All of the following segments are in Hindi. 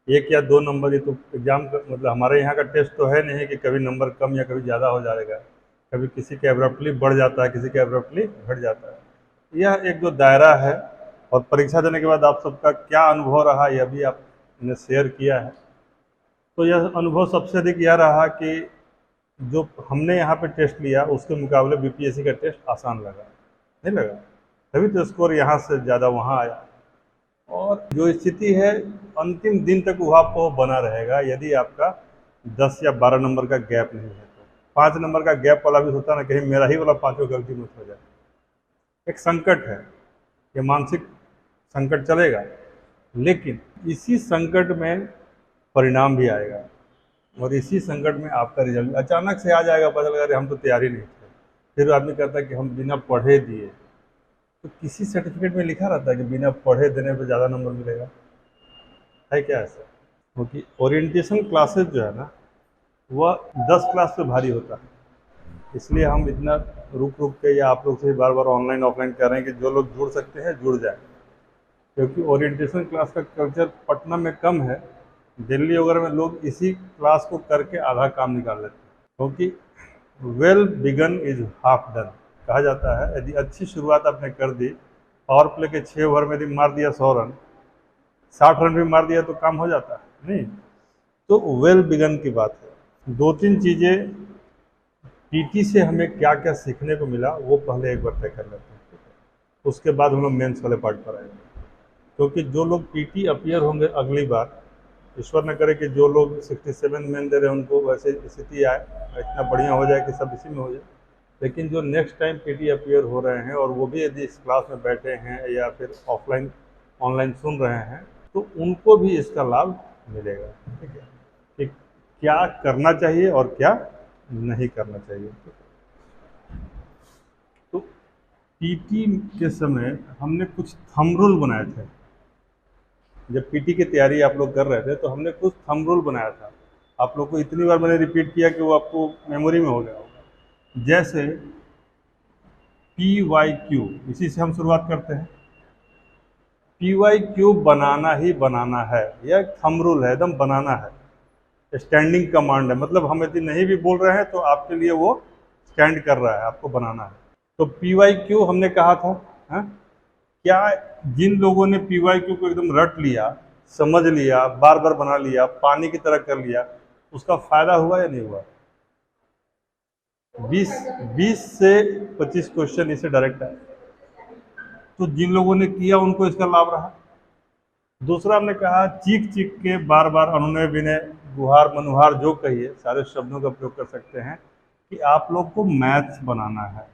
एक या दो नंबर, ये तो एग्ज़ाम का मतलब हमारे यहाँ का टेस्ट तो है नहीं कि कभी नंबर कम या कभी ज़्यादा हो जाएगा। कभी किसी के एब्रप्टली बढ़ जाता है, किसी के एब्रप्टली घट जाता है। यह एक जो दायरा है, और परीक्षा देने के बाद आप सबका क्या अनुभव रहा यह भी आपने शेयर किया है। तो यह अनुभव सबसे अधिक यह रहा कि जो हमने यहाँ पे टेस्ट लिया उसके मुकाबले बीपीएससी का टेस्ट आसान लगा, नहीं लगा? तभी तो स्कोर यहाँ से ज़्यादा वहाँ आया। और जो स्थिति है अंतिम दिन तक वहाँ पर बना रहेगा यदि आपका 10 या 12 नंबर का गैप नहीं है तो। 5 नंबर का गैप वाला भी होता ना, कहीं मेरा ही वाला पाँचों गलती मत हो जाए। एक संकट है, ये मानसिक संकट चलेगा, लेकिन इसी संकट में परिणाम भी आएगा, और इसी संकट में आपका रिजल्ट अचानक से आ जाएगा। पता लगा अरे हम तो तैयारी नहीं थे। फिर आदमी कहता है कि हम बिना पढ़े दिए, तो किसी सर्टिफिकेट में लिखा रहता है कि बिना पढ़े देने पर ज़्यादा नंबर मिलेगा? है क्या ऐसा? क्योंकि ओरिएंटेशन क्लासेस जो है ना, वह 10 क्लास पे भारी होता है। इसलिए हम इतना रुक रुक के या आप लोग से बार बार ऑनलाइन ऑफलाइन कर रहे हैं कि जो लोग जुड़ सकते हैं जुड़ जाए। क्योंकि ओरिएंटेशन क्लास का कल्चर पटना में कम है, दिल्ली वगैरह में लोग इसी क्लास को करके आधा काम निकाल लेते हैं। क्योंकि well begun is half done कहा जाता है। यदि अच्छी शुरुआत आपने कर दी, पावर प्ले के 6 ओवर में यदि मार दिया 100 रन, 60 रन भी मार दिया तो काम हो जाता है नहीं। तो वेल बिगन की बात है। 2-3 चीज़ें पीटी से हमें क्या क्या सीखने को मिला वो पहले एक बार तय कर लेते हैं, उसके बाद हम लोग मेंस वाले पार्ट पर आएंगे। क्योंकि जो लोग पीटी अपीयर होंगे अगली बार, ईश्वर न करे कि जो लोग 67 मेन दे रहे हैं उनको वैसे स्थिति आए, इतना बढ़िया हो जाए कि सब इसी में हो जाए। लेकिन जो नेक्स्ट टाइम पीटी अपीयर हो रहे हैं और वो भी यदि इस क्लास में बैठे हैं या फिर ऑफलाइन ऑनलाइन सुन रहे हैं, तो उनको भी इसका लाभ मिलेगा। ठीक है, कि क्या करना चाहिए और क्या नहीं करना चाहिए। तो पीटी के समय हमने कुछ थंब रूल बनाए थे। जब पीटी की तैयारी आप लोग कर रहे थे तो हमने कुछ थंब रूल बनाया था। आप लोग को इतनी बार मैंने रिपीट किया कि वो आपको मेमोरी में हो गया होगा। जैसे PYQ, इसी से हम शुरुआत करते हैं। PYQ बनाना ही बनाना है, यह एक थंब रूल है, एकदम बनाना है। स्टैंडिंग कमांड है, मतलब हम यदि नहीं भी बोल रहे हैं तो आपके लिए वो स्टैंड कर रहा है, आपको बनाना है। तो PYQ हमने कहा था, हाँ? क्या जिन लोगों ने PYQ को एकदम रट लिया, समझ लिया, बार बार बना लिया, पानी की तरह कर लिया, उसका फायदा हुआ या नहीं हुआ? 20 से 25 क्वेश्चन इसे डायरेक्ट है। तो जिन लोगों ने किया उनको इसका लाभ रहा। दूसरा हमने कहा चीख चीख के बार बार अनुनय विनय गुहार मनुहार जो कहिए सारे शब्दों का प्रयोग कर सकते हैं कि आप लोग को मैथ्स बनाना है।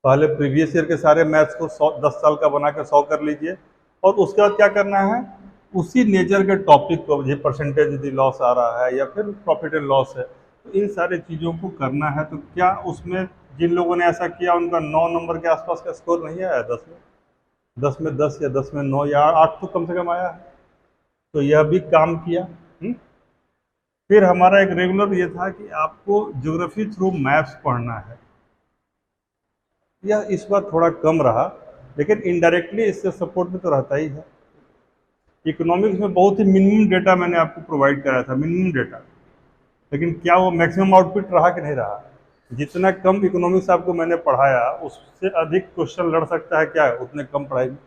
पहले प्रीवियस ईयर के सारे मैथ्स को 10 साल का बना के 100 कर लीजिए, और उसके बाद क्या करना है, उसी नेचर के टॉपिक को, ये परसेंटेज यदि लॉस आ रहा है या फिर प्रॉफिट एंड लॉस है, तो इन सारी चीज़ों को करना है। तो क्या उसमें जिन लोगों ने ऐसा किया उनका 9 नंबर के आसपास का स्कोर नहीं आया? 10 में 10 या 10 में 9 या 8 तो कम से कम आया है। तो यह भी काम किया। फिर हमारा एक रेगुलर ये था कि आपको ज्योग्राफी थ्रू मैप्स पढ़ना है। यह इस बार थोड़ा कम रहा, लेकिन इनडायरेक्टली इससे सपोर्ट में तो रहता ही है। इकोनॉमिक्स में बहुत ही मिनिमम डेटा मैंने आपको प्रोवाइड कराया था, मिनिमम डेटा, लेकिन क्या वो मैक्सिमम आउटपुट रहा कि नहीं रहा? जितना कम इकोनॉमिक्स आपको मैंने पढ़ाया उससे अधिक क्वेश्चन लड़ सकता है क्या उतने कम पढ़ाई में?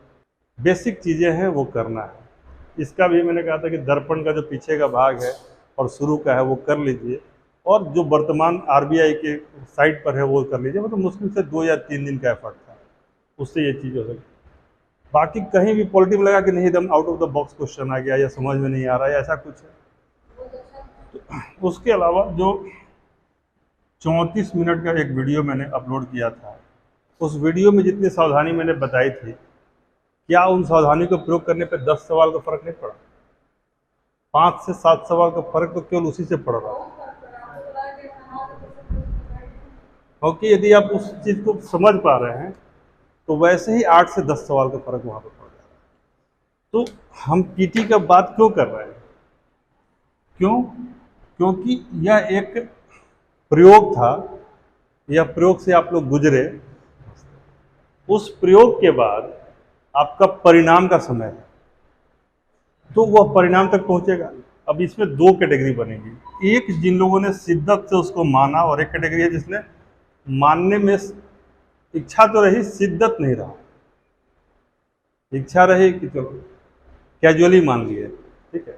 बेसिक चीज़ें हैं वो करना है। इसका भी मैंने कहा था कि दर्पण का जो पीछे का भाग है और शुरू का है वो कर लीजिए, और जो वर्तमान आरबीआई के साइट पर है वो कर लीजिए। मतलब मुश्किल से 2 या 3 दिन का एफर्ट था, उससे ये चीज़ हो सकती। बाकी कहीं भी पॉलिटिक लगा कि नहीं एकदम out of the box question आ गया या समझ में नहीं आ रहा है ऐसा कुछ है। तो उसके अलावा जो 34 मिनट का एक वीडियो मैंने अपलोड किया था, उस वीडियो में जितनी सावधानी मैंने बताई थी, क्या उन सावधानी को प्रयोग करने पर 10 सवाल का फर्क नहीं पड़ा? 5 से 7 सवाल का फर्क तो केवल उसी से पड़ रहा है। क्योंकि यदि आप उस चीज़ को समझ पा रहे हैं तो वैसे ही 8 से 10 सवाल का फर्क वहाँ पर पड़ जा रहा है। तो हम पीटी का बात क्यों कर रहे हैं? क्यों? क्योंकि यह एक प्रयोग था, यह प्रयोग से आप लोग गुजरे। उस प्रयोग के बाद आपका परिणाम का समय है। तो वह परिणाम तक पहुंचेगा। अब इसमें दो कैटेगरी बनेगी, एक जिन लोगों ने शिद्दत से उसको माना, और एक कैटेगरी है जिसने मानने में इच्छा तो रही, शिद्दत नहीं रहा। इच्छा रही कि चलो कैजुअली मान लिए, ठीक है।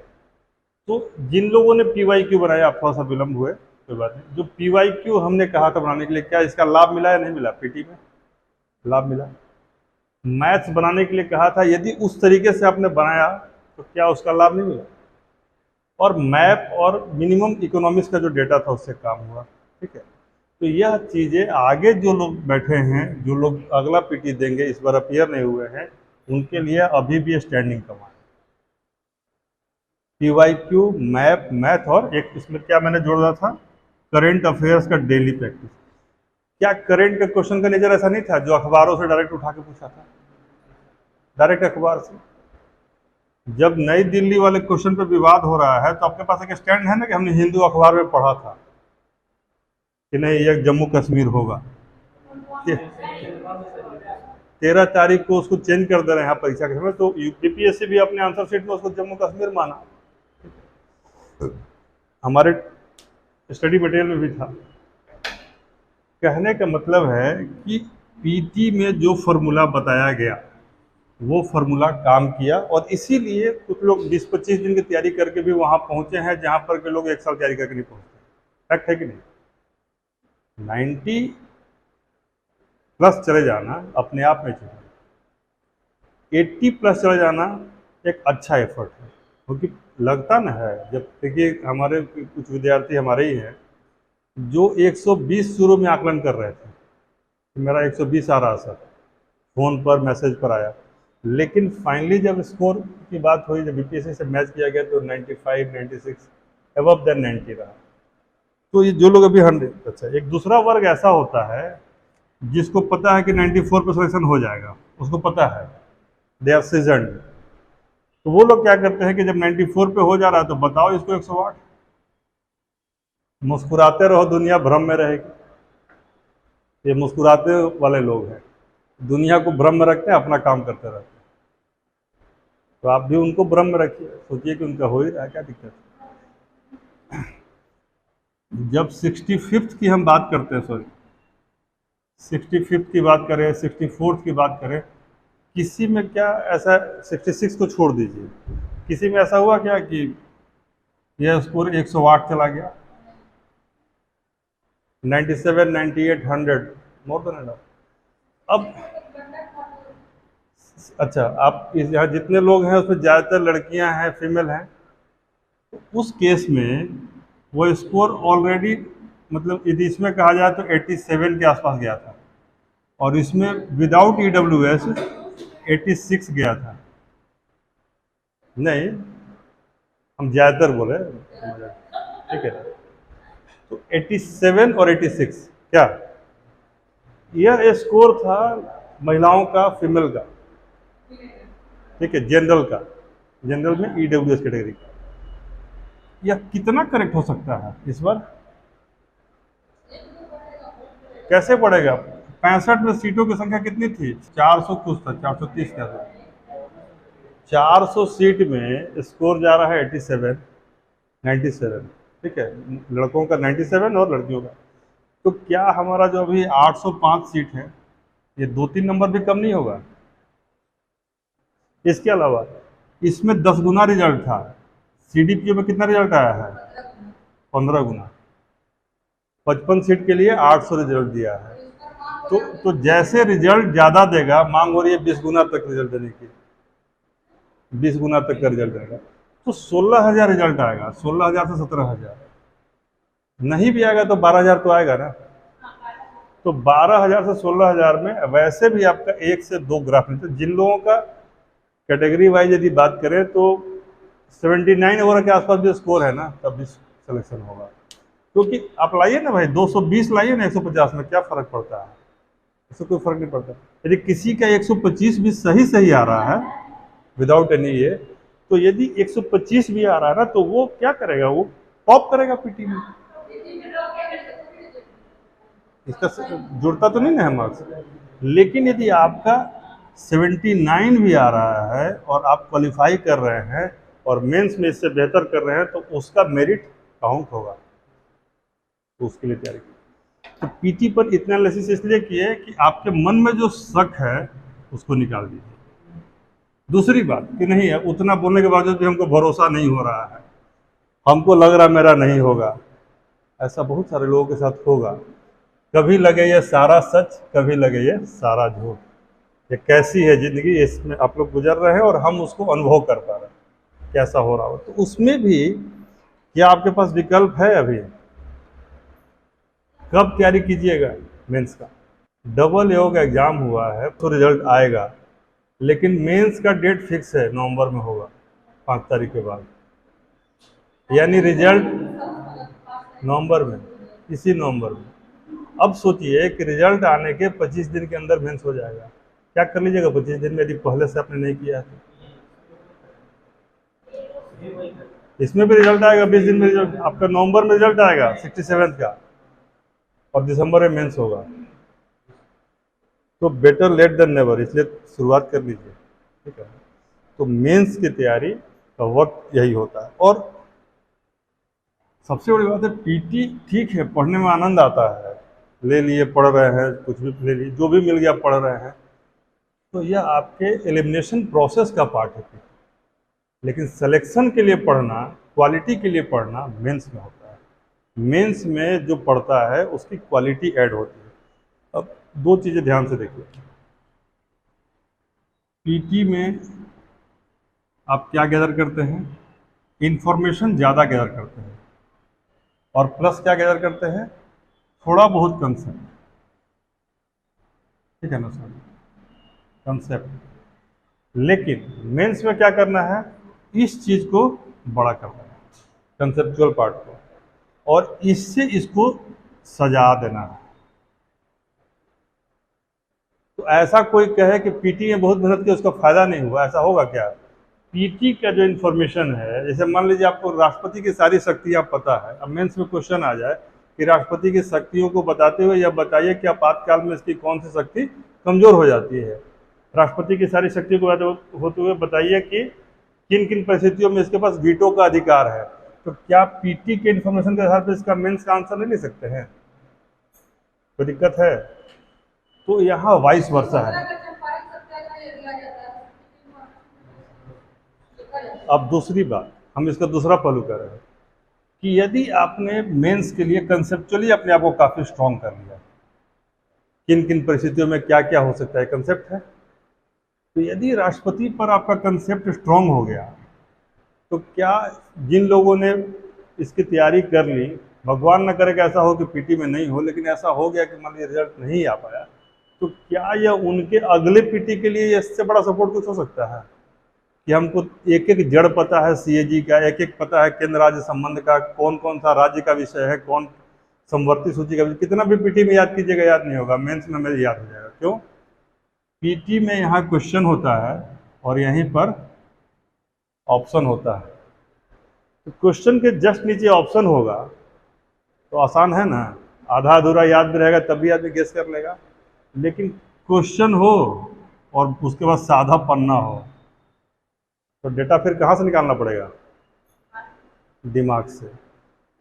तो जिन लोगों ने PYQ बनाया, आप थोड़ा सा विलम्ब हुए, कोई बात नहीं। जो PYQ हमने कहा था बनाने के लिए, क्या इसका लाभ मिला या नहीं मिला? पीटी में लाभ मिला। मैथ्स बनाने के लिए कहा था, यदि उस तरीके से आपने बनाया तो क्या उसका लाभ नहीं मिला? और मैप और मिनिमम इकोनॉमिक्स का जो डेटा था उससे काम हुआ, ठीक है। तो यह चीज़ें आगे जो लोग बैठे हैं, जो लोग अगला पीटी देंगे, इस बार अपीयर नहीं हुए हैं, उनके लिए अभी भी स्टैंडिंग कमान। PYQ, मैप, मैथ, और एक इसमें क्या मैंने जोड़ा था, करंट अफेयर्स का डेली प्रैक्टिस। क्या करंट के क्वेश्चन का नेचर ऐसा नहीं था जो अखबारों से डायरेक्ट उठा के पूछा था? डायरेक्ट अखबार से। जब नई दिल्ली वाले क्वेश्चन पे विवाद हो रहा है तो आपके पास एक स्टैंड है ना, कि हमने हिंदू अखबार में पढ़ा था कि नहीं ये जम्मू कश्मीर होगा। 13 तारीख को उसको चेंज कर दे रहे हैं परीक्षा के समय, तो यूपीपीएससी भी अपने आंसर शीट में उसको जम्मू कश्मीर माना। हमारे स्टडी मटेरियल में भी था। कहने का मतलब है कि पीटी में जो फॉर्मूला बताया गया वो फॉर्मूला काम किया, और इसीलिए कुछ लोग 20-25 दिन की तैयारी करके भी वहां पहुंचे हैं जहां पर के लोग 1 साल तैयारी करके नहीं पहुंचते। फैक्ट है कि नहीं? 90 प्लस चले जाना अपने आप में चाहिए, 80 प्लस चले जाना एक अच्छा एफर्ट है। क्योंकि लगता ना है, जब देखिए हमारे कुछ विद्यार्थी हमारे ही हैं जो 120 शुरू में आकलन कर रहे थे कि मेरा 120 आ रहा सर, फ़ोन पर मैसेज पर आया, लेकिन फाइनली जब स्कोर की बात हुई, जब बीपीएससी से मैच किया गया तो 95, 96 अबव देन 90 रहा। तो ये जो लोग अभी 100, अच्छा, एक दूसरा वर्ग ऐसा होता है जिसको पता है कि 94 पर सिलेक्शन हो जाएगा, उसको पता है, दे आर सीजन्ड। तो वो लोग क्या करते हैं कि जब 94 पे हो जा रहा है तो बताओ इसको 108, मुस्कुराते रहो, दुनिया भ्रम में रहेगी। ये मुस्कुराते वाले लोग हैं, दुनिया को भ्रम में रखते हैं, अपना काम करते रहते हैं। तो आप भी उनको भ्रम में रखिए, सोचिए कि उनका हो ही रहा है, क्या दिक्कत है। जब 65th की हम बात करते हैं, सॉरी 65th की बात करें, 64th की बात करें, किसी में क्या ऐसा, 66 को छोड़ दीजिए, किसी में ऐसा हुआ क्या कि यह स्कोर 108 चला गया? 97, 98, 100, मोर देन एनफ। अब अच्छा, आप इस यहाँ जितने लोग हैं उसमें ज़्यादातर लड़कियां हैं, फीमेल हैं, तो उस केस में वो स्कोर ऑलरेडी, मतलब यदि इसमें कहा जाए तो 87 के आसपास गया था, और इसमें विदाउट EWS 86 गया था। नहीं, हम ज़्यादातर बोले, ठीक है। तो 87 और 86 क्या, यह स्कोर था महिलाओं का, फीमेल का, ठीक है, जनरल का, जनरल में EWS कैटेगरी का। यह कितना करेक्ट हो सकता है इस बार? कैसे बढ़ेगा? 65 में सीटों की संख्या कितनी थी? 400 कुछ था, 430 क्या था। 400 सीट में स्कोर जा रहा है 87, 97, ठीक है, लड़कों का 97 और लड़कियों का। तो क्या हमारा जो अभी 805 सीट है, ये 2-3 नंबर भी कम नहीं होगा? इसके अलावा इसमें 10 गुना रिजल्ट था, CDPO में कितना रिजल्ट आया है? 15 गुना। 55 सीट के लिए 800 रिजल्ट दिया है। तो जैसे रिजल्ट ज़्यादा देगा, मांग हो रही है 20 गुना तक रिजल्ट देने की, 20 गुना तक का रिजल्ट देगा, तो 16,000 रिजल्ट आएगा। 16,000 से 17,000, नहीं भी आएगा तो 12,000 तो आएगा ना। तो 12,000 से 16,000 में वैसे भी आपका 1 से 2 ग्राफ नहीं। तो जिन लोगों का कैटेगरी वाइज यदि बात करें तो 79 वगैरह के आसपास भी स्कोर है ना, तब भी सिलेक्शन होगा। क्योंकि आप लाइए ना भाई, 220 लाइए ना 150 में, क्या फ़र्क पड़ता है? इससे कोई फ़र्क नहीं पड़ता। यदि किसी का 125 भी सही आ रहा है विदाउट एनी ये, तो यदि 125 भी आ रहा है ना, तो वो क्या करेगा? वो टॉप करेगा पीटी में। इसका जुड़ता तो नहीं ना है मार्क्स। लेकिन यदि आपका 79 भी आ रहा है और आप क्वालिफाई कर रहे हैं और मेंस में इससे बेहतर कर रहे हैं तो उसका मेरिट काउंट होगा, तो उसके लिए तैयारी की। तो पीटी पर इतना एनालिसिस इसलिए किए कि आपके मन में जो शक है उसको निकाल दीजिए। दूसरी बात कि नहीं है, उतना बोलने के बावजूद भी हमको भरोसा नहीं हो रहा है, हमको लग रहा मेरा नहीं होगा, ऐसा बहुत सारे लोगों के साथ होगा। कभी लगे ये सारा सच, कभी लगे ये सारा झूठ। ये कैसी है ज़िंदगी, इसमें आप लोग गुजर रहे हैं और हम उसको अनुभव कर पा रहे हैं कैसा हो रहा हो। तो उसमें भी क्या आपके पास विकल्प है अभी? कब तैयारी कीजिएगा मेंस का? डबल ईओ का एग्ज़ाम हुआ है तो रिजल्ट आएगा, लेकिन मेंस का डेट फिक्स है, नवंबर में होगा 5 तारीख के बाद, यानी रिजल्ट नवंबर में, इसी नवंबर में। अब सोचिए कि रिजल्ट आने के 25 दिन के अंदर मेंस हो जाएगा। क्या कर लीजिएगा 25 दिन में, यदि पहले से आपने नहीं किया है तो? इसमें भी रिजल्ट आएगा 20 दिन में, रिजल्ट आपका नवंबर में रिजल्ट आएगा 67 का, और दिसंबर में मेंस होगा। तो बेटर लेट देन नेवर, इसलिए शुरुआत कर लीजिए, ठीक है। तो मेंस की तैयारी का वक्त यही होता है। और सबसे बड़ी बात है, पीटी ठीक है, पढ़ने में आनंद आता है, ले लिए पढ़ रहे हैं, कुछ भी ले लिए, जो भी मिल गया पढ़ रहे हैं, तो यह आपके एलिमिनेशन प्रोसेस का पार्ट है। लेकिन सिलेक्शन के लिए पढ़ना, क्वालिटी के लिए पढ़ना मेंस में होता है। मेंस में जो पढ़ता है उसकी क्वालिटी ऐड होती है। अब दो चीज़ें ध्यान से देखिए, पीटी में आप क्या गैदर करते हैं? इंफॉर्मेशन ज़्यादा गैदर करते हैं, और प्लस क्या गैदर करते हैं? थोड़ा बहुत कंसेप्ट, ठीक है ना सर, कंसेप्ट। लेकिन मेंस में क्या करना है? इस चीज़ को बड़ा करना है, कंसेप्चुअल पार्ट को, और इससे इसको सजा देना है। तो ऐसा कोई कहे कि पीटी में बहुत मेहनत की उसका फायदा नहीं हुआ, ऐसा होगा क्या? पीटी का जो इन्फॉर्मेशन है, जैसे मान लीजिए आपको राष्ट्रपति की सारी शक्तियाँ पता है, अब मेंस में क्वेश्चन आ जाए कि राष्ट्रपति की शक्तियों को बताते हुए यह बताइए कि आपातकाल में इसकी कौन सी शक्ति कमजोर हो जाती है। राष्ट्रपति की सारी शक्तियों को होते हुए बताइए कि किन किन परिस्थितियों में इसके पास वीटो का अधिकार है। तो क्या पीटी के इन्फॉर्मेशन के आधार पर इसका मेंस का आंसर नहीं ले सकते हैं? कोई दिक्कत है? तो यहाँ वाइस वर्सा है। अब दूसरी बात, हम इसका दूसरा पहलू कर रहे हैं कि यदि आपने मेंस के लिए कंसेप्चुअली अपने आप को काफ़ी स्ट्रॉन्ग कर लिया, किन किन परिस्थितियों में क्या क्या हो सकता है, कंसेप्ट है, तो यदि राष्ट्रपति पर आपका कंसेप्ट स्ट्रॉन्ग हो गया, तो क्या जिन लोगों ने इसकी तैयारी कर ली, भगवान न करे कि ऐसा हो कि पीटी में नहीं हो, लेकिन ऐसा हो गया कि मान लीजिए रिजल्ट नहीं आ पाया, तो क्या यह उनके अगले पीटी के लिए इससे बड़ा सपोर्ट कुछ हो सकता है कि हमको एक एक जड़ पता है सीएजी का, एक एक पता है केंद्र राज्य संबंध का, कौन कौन सा राज्य का विषय है, कौन समवर्ती सूची का विषय, कितना भी पीटी में याद कीजिएगा याद नहीं होगा, मेंस में मेरे याद हो जाएगा। क्यों? पीटी में यहाँ क्वेश्चन होता है और यहीं पर ऑप्शन होता है। तो क्वेश्चन के जस्ट नीचे ऑप्शन होगा तो आसान है ना, आधा अधूरा याद भी रहेगा तब भी आदमी गेस कर लेगा। लेकिन क्वेश्चन हो और उसके बाद साधा पन्ना हो, तो डेटा फिर कहाँ से निकालना पड़ेगा? दिमाग से।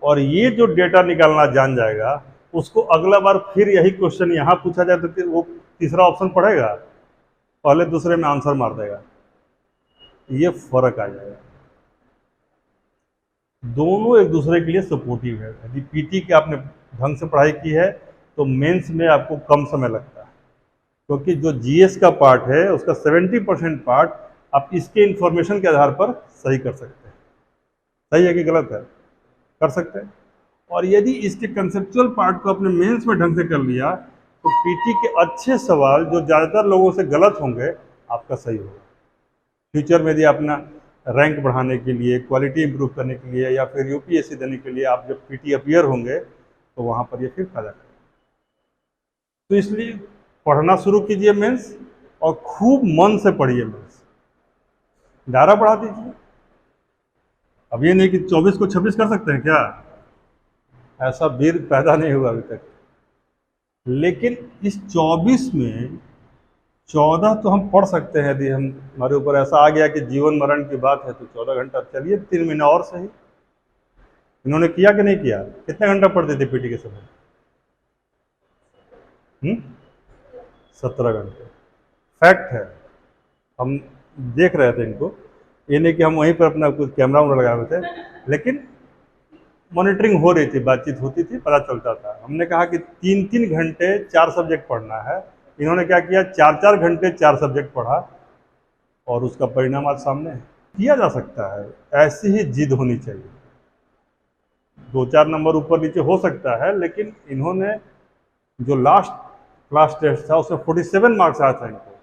और ये जो डेटा निकालना जान जाएगा, उसको अगला बार फिर यही क्वेश्चन यहाँ पूछा जाए तो फिर वो तीसरा ऑप्शन पढ़ेगा, पहले दूसरे में आंसर मार देगा। ये फर्क आ जाएगा। दोनों एक दूसरे के लिए सपोर्टिव है। यदि पीटी की आपने ढंग से पढ़ाई की है तो मेंस में आपको कम समय लगता है, क्योंकि जो जीएस का पार्ट है उसका 70% पार्ट आप इसके इंफॉर्मेशन के आधार पर सही कर सकते हैं। सही है कि गलत है? कर सकते हैं। और यदि इसके कंसेप्चुअल पार्ट को अपने मेंस में ढंग से कर लिया तो पीटी के अच्छे सवाल जो ज़्यादातर लोगों से गलत होंगे आपका सही होगा। फ्यूचर में यदि अपना रैंक बढ़ाने के लिए, क्वालिटी इंप्रूव करने के लिए, या फिर यूपीएससी देने के लिए आप जब पीटी अपीयर होंगे तो वहाँ पर ये फिर फायदा करेगा। तो इसलिए पढ़ना शुरू कीजिए मेंस, और खूब मन से पढ़िए मेंस, दायरा बढ़ा दीजिए। अब ये नहीं कि 24 को 26 कर सकते हैं क्या, ऐसा वीर पैदा नहीं हुआ अभी तक। लेकिन इस 24 में 14 तो हम पढ़ सकते हैं, यदि हम हमारे ऊपर ऐसा आ गया कि जीवन मरण की बात है तो 14 घंटा, चलिए 3 महीने और सही। इन्होंने किया कि नहीं किया? कितने घंटा पढ़ते थे पीटी के समय? 17 घंटे। फैक्ट है, हम देख रहे थे इनको, ये नहीं कि हम वहीं पर अपना कुछ कैमरा वैमरा लगाए हुए थे, लेकिन मॉनिटरिंग हो रही थी, बातचीत होती थी, पता चलता था। हमने कहा कि 3-3 घंटे 4 सब्जेक्ट पढ़ना है, इन्होंने क्या किया, 4-4 घंटे 4 सब्जेक्ट पढ़ा, और उसका परिणाम आज सामने है। किया जा सकता है, ऐसी ही जिद होनी चाहिए। 2-4 नंबर ऊपर नीचे हो सकता है, लेकिन इन्होंने जो लास्ट क्लास टेस्ट था उसमें 47 मार्क्स आया था इनको,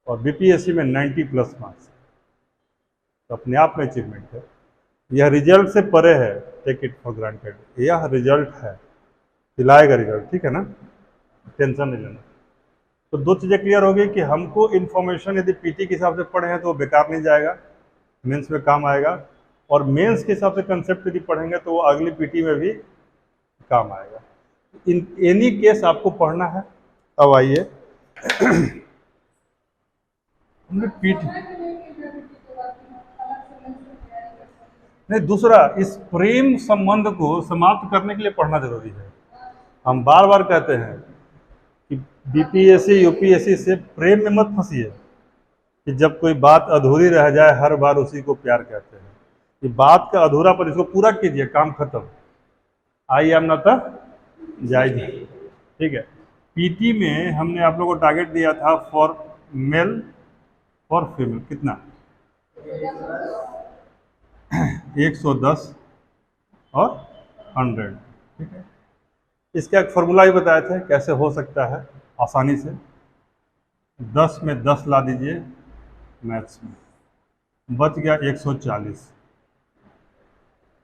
और बीपीएससी में 90+ मार्क्स, तो अपने आप में अचीवमेंट है। यह रिजल्ट से परे है, टेक इट फॉर ग्रांटेड, यह रिजल्ट है, दिलाएगा रिजल्ट, ठीक है ना, टेंशन नहीं लेना। तो 2 चीज़ें क्लियर हो गई कि हमको इन्फॉर्मेशन यदि पीटी के हिसाब से पढ़े हैं तो वो बेकार नहीं जाएगा, मेंस में काम आएगा, और मेंस के हिसाब से कंसेप्ट यदि पढ़ेंगे तो वो अगली पीटी में भी काम आएगा। इन एनी केस आपको पढ़ना है। अब आइए हमने पीटी नहीं, दूसरा, इस प्रेम संबंध को समाप्त करने के लिए पढ़ना जरूरी है। हम बार बार कहते हैं कि बीपीएससी यूपीएससी से प्रेम में मत फंसिए, कि जब कोई बात अधूरी रह जाए हर बार उसी को प्यार कहते हैं। ये बात का अधूरापन, इसको पूरा कीजिए, काम खत्म। आई एम नॉट जायज, ठीक है। पीटी में हमने आप लोगों को टारगेट दिया था फॉर मेल, फॉर फीमेल, कितना? 110 और 100, ठीक है। इसका एक फॉर्मूला भी बताए थे कैसे हो सकता है आसानी से। 10 में 10 ला दीजिए मैथ्स में, बच गया 140।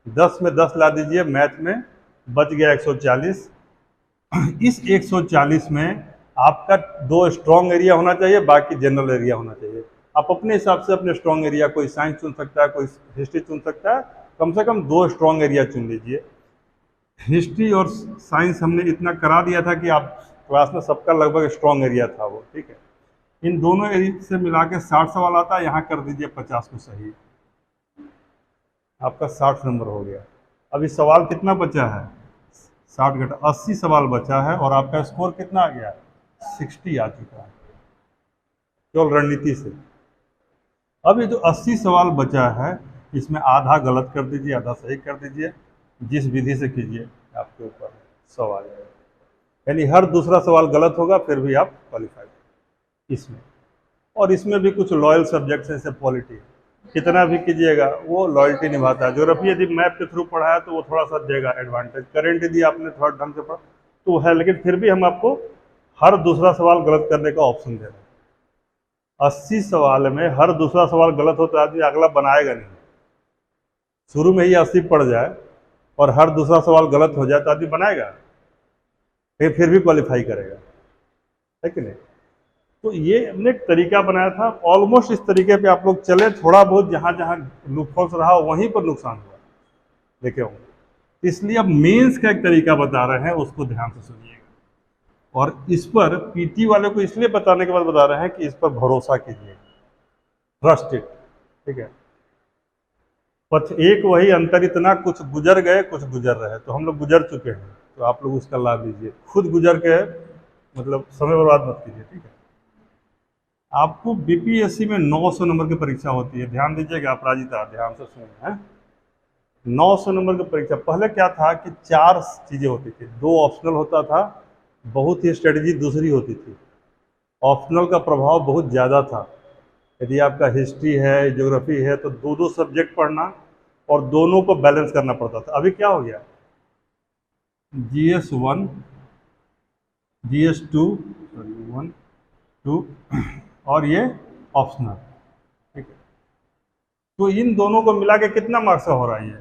10 में 10 ला दीजिए मैथ में, बच गया 140। इस 140 में आपका 2 स्ट्रॉन्ग एरिया होना चाहिए, बाकी जनरल एरिया होना चाहिए। आप अपने हिसाब से अपने स्ट्रॉन्ग एरिया, कोई साइंस चुन सकता है, कोई हिस्ट्री चुन सकता है, कम से कम 2 स्ट्रॉन्ग एरिया चुन लीजिए। हिस्ट्री और साइंस हमने इतना करा दिया था कि आप क्लास में सबका लगभग स्ट्रॉन्ग एरिया था वो, ठीक है। इन दोनों एरिया से मिला के 60 सवाल आता है, यहाँ कर दीजिए 50 को सही, आपका 60 नंबर हो गया। अभी सवाल कितना बचा है? 60 घंटा 80 सवाल बचा है, और आपका स्कोर कितना आ गया? 60 आ चुका है, केवल रणनीति से। अब ये जो 80 सवाल बचा है, इसमें आधा गलत कर दीजिए, आधा सही कर दीजिए, जिस विधि से कीजिए आपके ऊपर सवाल है। यानी हर दूसरा सवाल गलत होगा, फिर भी आप क्वालिफाइड इसमें। और इसमें भी कुछ लॉयल सब्जेक्ट्स हैं, जैसे पॉलिटी, कितना भी कीजिएगा वो लॉयल्टी निभाता है। ज्योग्राफी यदि मैप के थ्रू पढ़ा है तो वो थोड़ा सा देगा एडवांटेज, करेंट यदि आपने थोड़ा ढंग से पढ़ा तो है, लेकिन फिर भी हम आपको हर दूसरा सवाल गलत करने का ऑप्शन दे रहे हैं। 80 सवाल में हर दूसरा सवाल गलत हो तो आदमी अगला बनाएगा नहीं। शुरू में ही 80 पढ़ जाए और हर दूसरा सवाल गलत हो जाए तो आदमी बनाएगा, फिर भी क्वालिफाई करेगा, है कि नहीं? तो ये हमने एक तरीका बनाया था, ऑलमोस्ट इस तरीके पे आप लोग चले, थोड़ा बहुत जहाँ जहाँ लूपहोल्स रहा वहीं पर नुकसान हुआ, देखे होंगे। इसलिए अब मेंस का एक तरीका बता रहे हैं, उसको ध्यान से सुनिएगा। और इस पर पीटी वाले को इसलिए बताने के बाद बता रहे हैं कि इस पर भरोसा कीजिए, ट्रस्ट इट, ठीक है। पथ एक वही, अंतर इतना, कुछ गुजर गए कुछ गुजर रहे, तो हम लोग गुजर चुके हैं, तो आप लोग उसका लाभ लीजिए। खुद गुजर के मतलब समय बर्बाद मत कीजिए, ठीक है। आपको बीपीएससी में 900 नंबर की परीक्षा होती है, ध्यान दीजिएगा, अपराजिता ध्यान से सुनिए, हैं। 900 नंबर की परीक्षा। पहले क्या था कि 4 चीज़ें होती थी, 2 ऑप्शनल होता था, बहुत ही स्ट्रेटजी दूसरी होती थी। ऑप्शनल का प्रभाव बहुत ज़्यादा था। यदि आपका हिस्ट्री है, ज्योग्राफी है, तो 2-2 सब्जेक्ट पढ़ना और दोनों को बैलेंस करना पड़ता था। अभी क्या हो गया, GS1, GS2, सॉरी 1, 2 और ये ऑप्शनल, ठीक है। तो इन दोनों को मिला के कितना मार्क्स का हो रहा है? ये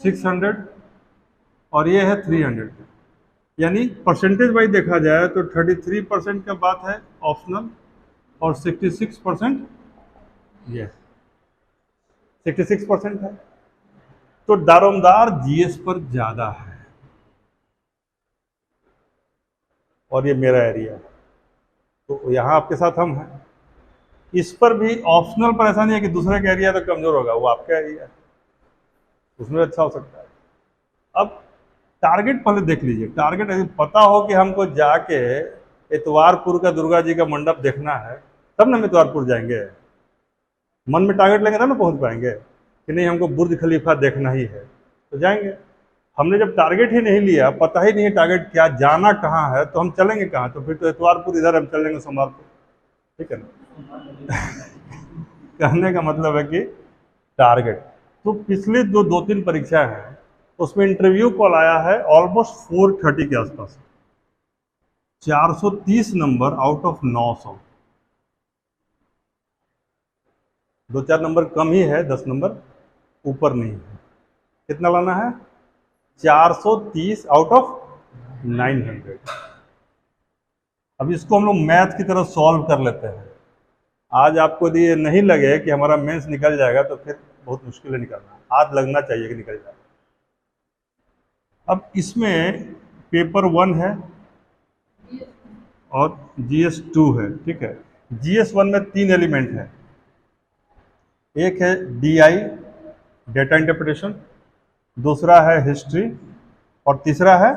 600 और ये है 300। यानी परसेंटेज वाइज देखा जाए तो 33% का बात है ऑप्शनल, और 66% ये 66% है। तो दारोमदार जीएस पर ज़्यादा है, और ये मेरा एरिया है। तो यहाँ आपके साथ हम हैं। इस पर भी ऑप्शनल पर ऐसा नहीं है कि दूसरे का एरिया तो कमज़ोर होगा, वो आपका एरिया है, उसमें अच्छा हो सकता है। अब टारगेट पहले देख लीजिए। टारगेट यदि पता हो कि हमको जाके इतवारपुर का दुर्गा जी का मंडप देखना है, तब ना हम इतवारपुर जाएंगे। मन में टारगेट लेंगे तब ना पहुंच पाएंगे कि नहीं हमको बुर्ज खलीफा देखना ही है, तो जाएंगे। हमने जब टारगेट ही नहीं लिया, पता ही नहीं है टारगेट क्या, जाना कहाँ है, तो हम चलेंगे कहाँ? तो फिर तो इतवारपुर इधर हम चलेंगे सोमवारपुर, ठीक है ना। कहने का मतलब है कि टारगेट। तो पिछले जो 2-3 परीक्षा हैं उसमें इंटरव्यू कॉल आया है ऑलमोस्ट 430 के आसपास, 430 नंबर आउट ऑफ 900। 2-4 नंबर कम ही है, 10 नंबर ऊपर नहीं है। कितना लाना है? 430 आउट ऑफ 900। अब इसको हम लोग मैथ की तरह सॉल्व कर लेते हैं। आज आपको यदि ये नहीं लगे कि हमारा मेंस निकल जाएगा तो फिर बहुत मुश्किल है निकलना, आज लगना चाहिए कि निकल जाए। अब इसमें पेपर 1 है और GS2 है, ठीक है। GS1 में 3 एलिमेंट है। एक है DI, डेटा इंटरप्रिटेशन, दूसरा है हिस्ट्री, और तीसरा है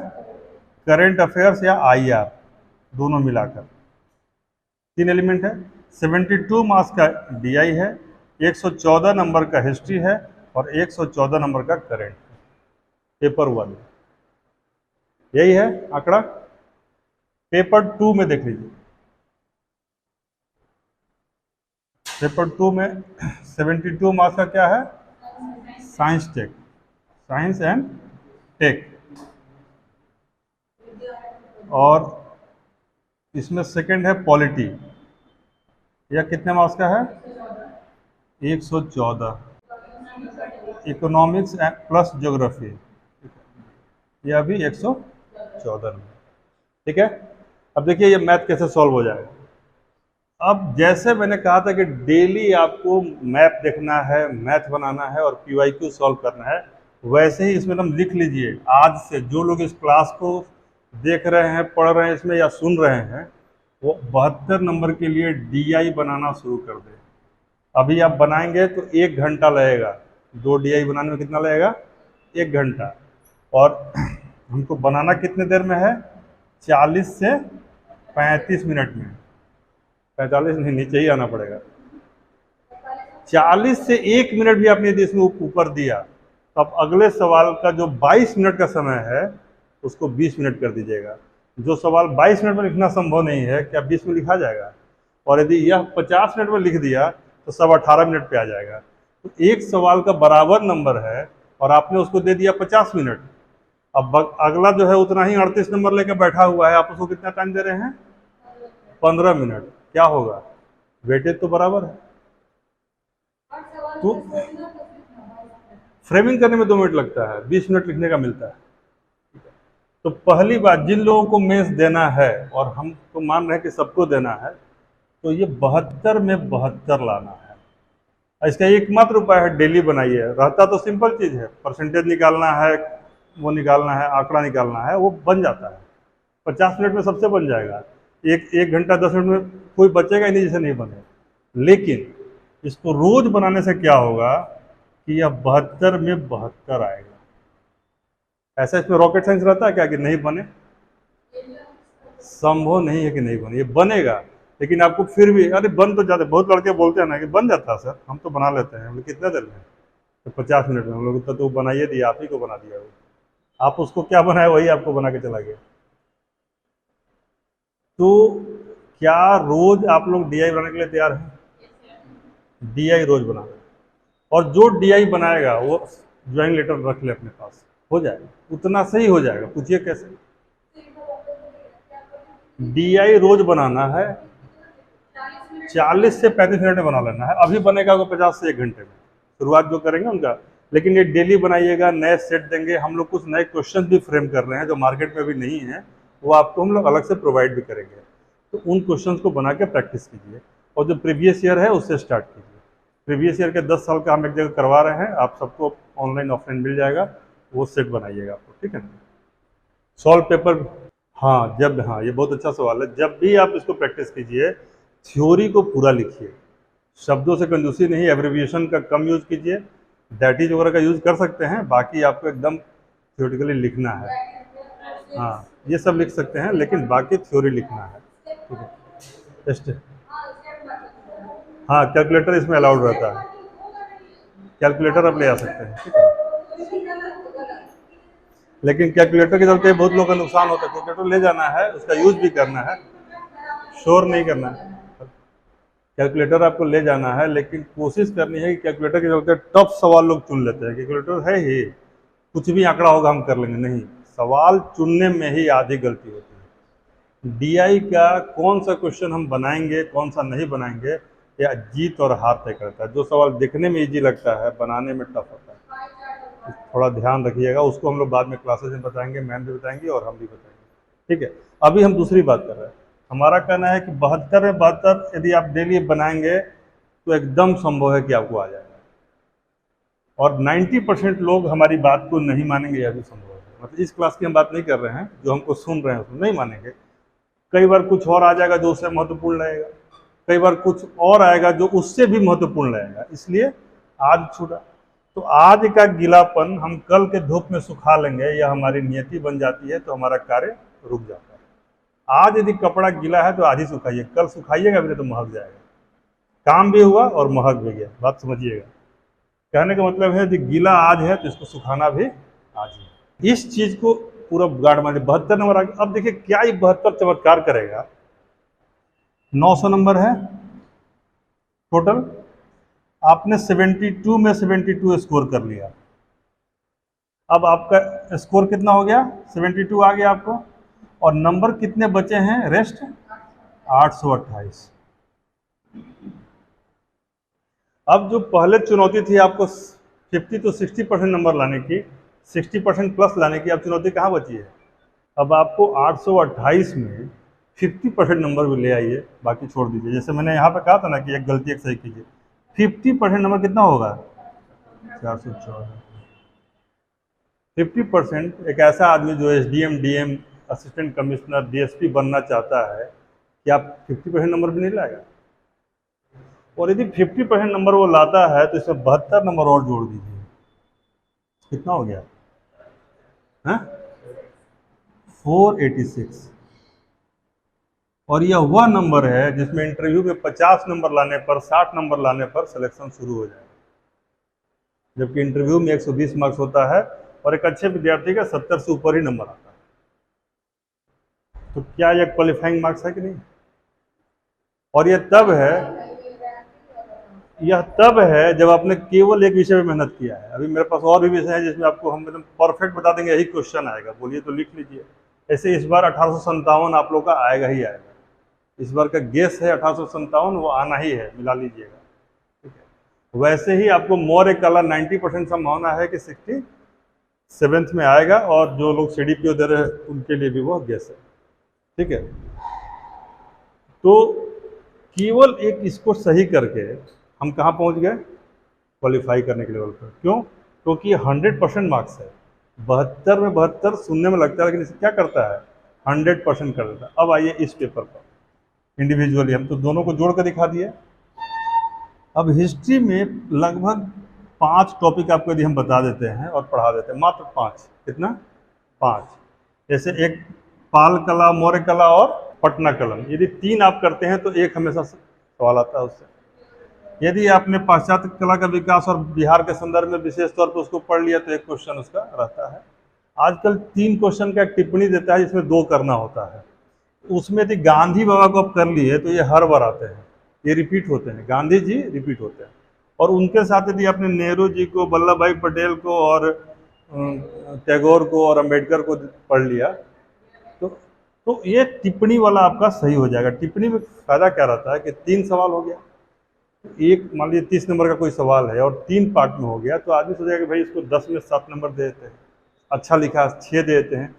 करेंट अफेयर्स या IR, दोनों मिलाकर 3 एलिमेंट है। 72 मार्क्स का DI है, 114 नंबर का हिस्ट्री है और 114 नंबर का करेंट। पेपर 1 यही है आंकड़ा। पेपर 2 में देख लीजिए। पेपर 2 में 72 मार्क्स का क्या है? Science tech, science and tech. और इसमें सेकंड है पॉलिटी, यह कितने मार्क्स का है? 114। इकोनॉमिक्स प्लस ज्योग्राफी, यह भी 114 में, ठीक है। अब देखिए ये मैथ कैसे सॉल्व हो जाएगा। अब जैसे मैंने कहा था कि डेली आपको मैप देखना है, मैथ बनाना है और PYQ सॉल्व करना है, वैसे ही इसमें हम लिख लीजिए। आज से जो लोग इस क्लास को देख रहे हैं, पढ़ रहे हैं इसमें या सुन रहे हैं, वो 72 नंबर के लिए DI बनाना शुरू कर दें। अभी आप बनाएंगे तो 1 घंटा लगेगा। 2 DI बनाने में कितना लगेगा? 1 घंटा। और हमको बनाना कितने देर में है? 40 से 35 मिनट में। 45 नहीं, नीचे ही आना पड़ेगा। 40 से 1 मिनट भी आपने यदि इसमें ऊपर दिया तो अब अगले सवाल का जो 22 मिनट का समय है उसको 20 मिनट कर दीजिएगा। जो सवाल 22 मिनट में लिखना संभव नहीं है, क्या 20 में लिखा जाएगा? और यदि यह 50 मिनट में लिख दिया तो सब 18 मिनट पे आ जाएगा। तो एक सवाल का बराबर नंबर है और आपने उसको दे दिया 50 मिनट। अब अगला जो है उतना ही 38 नंबर लेकर बैठा हुआ है, आप उसको कितना टाइम दे रहे हैं? 15 मिनट। क्या होगा? वेटेज तो बराबर है। तो फ्रेमिंग करने में 2 मिनट लगता है, 20 मिनट लिखने का मिलता है। तो पहली बात, जिन लोगों को मेंस देना है और हम तो मान रहे हैं कि सबको देना है, तो ये 72 में 72 लाना है। इसका एकमात्र उपाय है डेली बनाइए। रहता तो सिंपल चीज़ है, परसेंटेज निकालना है, वो निकालना है, आंकड़ा निकालना है, वो बन जाता है। 50 मिनट में सबसे बन जाएगा। एक घंटा 10 मिनट में कोई बचेगा ही नहीं जिसे नहीं बने। लेकिन इसको रोज बनाने से क्या होगा कि यह 72 में 72 आएगा। ऐसा इसमें रॉकेट साइंस रहता है क्या कि नहीं बने? संभव नहीं है कि नहीं बने, ये बनेगा। लेकिन आपको फिर भी, अरे बन तो जाते, बहुत लड़के बोलते हैं ना कि बन जाता है सर, हम तो बना लेते हैं। हम लोग कितने देर में? तो 50 मिनट में। हम लोग तो बनाइए दिया, आप ही को बना दिया वो। आप उसको क्या बनाए वही आपको बना के चला गया। तो क्या रोज आप लोग DI बनाने के लिए तैयार हैं? DI रोज बनाना। और जो DI बनाएगा वो ज्वाइनिंग लेटर रख ले अपने पास, हो जाएगा, उतना सही हो जाएगा। पूछिए कैसे? DI रोज बनाना है, 40 से 35 मिनट में बना लेना है। अभी बनेगा वो 50 से 1 घंटे में, शुरुआत जो करेंगे उनका। लेकिन ये डेली बनाइएगा, नए सेट देंगे हम लोग। कुछ नए क्वेश्चन भी फ्रेम कर रहे हैं जो मार्केट में अभी नहीं है, वो आपको हम लोग अलग से प्रोवाइड भी करेंगे। तो उन क्वेश्चन को बना के प्रैक्टिस कीजिए और जो प्रीवियस ईयर है उससे स्टार्ट कीजिए। प्रीवियस ईयर के 10 साल का हम एक जगह करवा रहे हैं, आप सबको ऑनलाइन ऑफलाइन मिल जाएगा, वो सेट बनाइएगा आपको, ठीक है ना। सॉल्व पेपर हाँ जब, हाँ ये बहुत अच्छा सवाल है। जब भी आप इसको प्रैक्टिस कीजिए, थ्योरी को पूरा लिखिए, शब्दों से कंजूसी नहीं, एब्रिविएशन का कम यूज कीजिए, दैट इज वगैरह का यूज कर सकते हैं, बाकी आपको एकदम थियोरेटिकली लिखना है। हाँ ये सब लिख सकते हैं, लेकिन बाकी थ्योरी लिखना है। ठीक है, टेस्ट। हाँ कैलकुलेटर इसमें अलाउड रहता है, कैलकुलेटर आप ले आ सकते हैं। ठीक है, लेकिन कैलकुलेटर के चलते बहुत लोगों का नुकसान होता है। कैलकुलेटर ले जाना है, उसका यूज भी करना है, शोर नहीं करना है। कैलकुलेटर आपको ले जाना है, लेकिन कोशिश करनी है कि कैलकुलेटर के चलते टफ सवाल लोग चुन लेते हैं। कैलकुलेटर है ही, कुछ भी आंकड़ा होगा हम कर लेंगे, नहीं, सवाल चुनने में ही आधी गलती होती है। डीआई का कौन सा क्वेश्चन हम बनाएंगे, कौन सा नहीं बनाएंगे, या जीत और हार तय करता है। जो सवाल देखने में इजी लगता है, बनाने में टफ होता है। थोड़ा ध्यान रखिएगा, उसको हम लोग बाद में क्लासेस में बताएंगे, मैम भी बताएंगे और हम भी बताएंगे। ठीक है, अभी हम दूसरी बात कर रहे हैं। हमारा कहना है कि 72 में 72 यदि आप डेली बनाएंगे तो एकदम संभव है कि आपको आ जाएगा, और 90% लोग हमारी बात को नहीं मानेंगे, यह भी संभव है। मतलब इस क्लास की हम बात नहीं कर रहे हैं, जो हमको सुन रहे हैं उसमें नहीं मानेंगे। कई बार कुछ और आ जाएगा जो उससे महत्वपूर्ण रहेगा, कई बार कुछ और आएगा जो उससे भी महत्वपूर्ण रहेगा, इसलिए आज छूटा। तो आज का गीलापन हम कल के धूप में सुखा लेंगे, या हमारी नियति बन जाती है तो हमारा कार्य रुक जाता है। आज यदि कपड़ा गीला है तो आज ही सुखाइए, कल सुखाइएगा भी तो महक जाएगा। काम भी हुआ और महक भी गया, बात समझिएगा। कहने का मतलब है कि गीला आज है तो इसको सुखाना भी आज ही। इस चीज को पूरा गार्ड मान 72 नंबर आ गया। अब देखिए क्या ये 72 चमत्कार करेगा। 900 नंबर है टोटल, आपने 72 में 72 स्कोर कर लिया। अब आपका स्कोर कितना हो गया, 72 आ गया आपको, और नंबर कितने बचे हैं रेस्ट, 828। अब जो पहले चुनौती थी आपको 50 to 60% नंबर लाने की, 60% प्लस लाने की, अब चुनौती कहाँ बची है। अब आपको 828 में 50% नंबर भी ले आइए, बाकी छोड़ दीजिए। जैसे मैंने यहाँ पे कहा था ना कि एक गलती एक सही कीजिए। 50% नंबर कितना होगा, 414। 50% एक ऐसा आदमी जो SDM, DM, assistant commissioner, DSP बनना चाहता है, कि आप 50% नंबर भी नहीं लाएगा। और यदि 50% नंबर वो लाता है तो इसमें 72 नंबर और जोड़ दीजिए, कितना हो गया, हाँ 486। और यह वह नंबर है जिसमें इंटरव्यू में 50 नंबर लाने पर, 60 नंबर लाने पर सिलेक्शन शुरू हो जाए, जबकि इंटरव्यू में 120 मार्क्स होता है और एक अच्छे विद्यार्थी का 70 से ऊपर ही नंबर आता है। तो क्या यह क्वालिफाइंग मार्क्स है कि नहीं। और यह तब है जब आपने केवल एक विषय में मेहनत किया है। अभी मेरे पास और भी विषय हैं जिसमें आपको हम एकदम परफेक्ट बता देंगे, यही क्वेश्चन आएगा, बोलिए तो लिख लीजिए। ऐसे इस बार 1857 आप लोग का आएगा ही आएगा, इस बार का गेस है 1857, वो आना ही है, मिला लीजिएगा। ठीक है, वैसे ही आपको मौर्य कला 90% संभावना है कि 67th में आएगा, और जो लोग CDPO दे रहे हैं उनके लिए भी वो गेस है। ठीक है, तो केवल एक इसको सही करके हम कहाँ पहुँच गए, क्वालिफाई करने के लेवल पर। क्यों, क्योंकि 100% मार्क्स है। 72 में 72 सुनने में लगता है, लेकिन इसे क्या करता है, 100% कर देता है। अब आइए इस पेपर पर इंडिविजुअली, हम तो दोनों को जोड़ कर दिखा दिए। अब हिस्ट्री में लगभग 5 टॉपिक आपको यदि हम बता देते हैं और पढ़ा देते हैं, मात्र 5, कितना, 5। जैसे एक पाल कला, मौर्य कला और पटना कलम, यदि 3 आप करते हैं तो एक हमेशा सवाल आता है उससे। यदि आपने पाश्चात्य कला का विकास और बिहार के संदर्भ में विशेष तौर पर उसको पढ़ लिया तो एक क्वेश्चन उसका रहता है। आजकल 3 क्वेश्चन का एक टिप्पणी देता है जिसमें 2 करना होता है। उसमें यदि गांधी बाबा को आप कर लिए तो ये हर बार आते हैं, ये रिपीट होते हैं, गांधी जी रिपीट होते हैं। और उनके साथ यदि आपने नेहरू जी को, वल्लभ भाई पटेल को और टैगोर को और अंबेडकर को पढ़ लिया तो ये टिप्पणी वाला आपका सही हो जाएगा। टिप्पणी में फायदा क्या रहता है कि 3 सवाल हो गया, एक मान लीजिए 30 नंबर का कोई सवाल है और 3 पार्ट में हो गया, तो आदमी सोचेगा कि भाई इसको 10 में 7 नंबर दे देते हैं, अच्छा लिखा 6 दे देते हैं।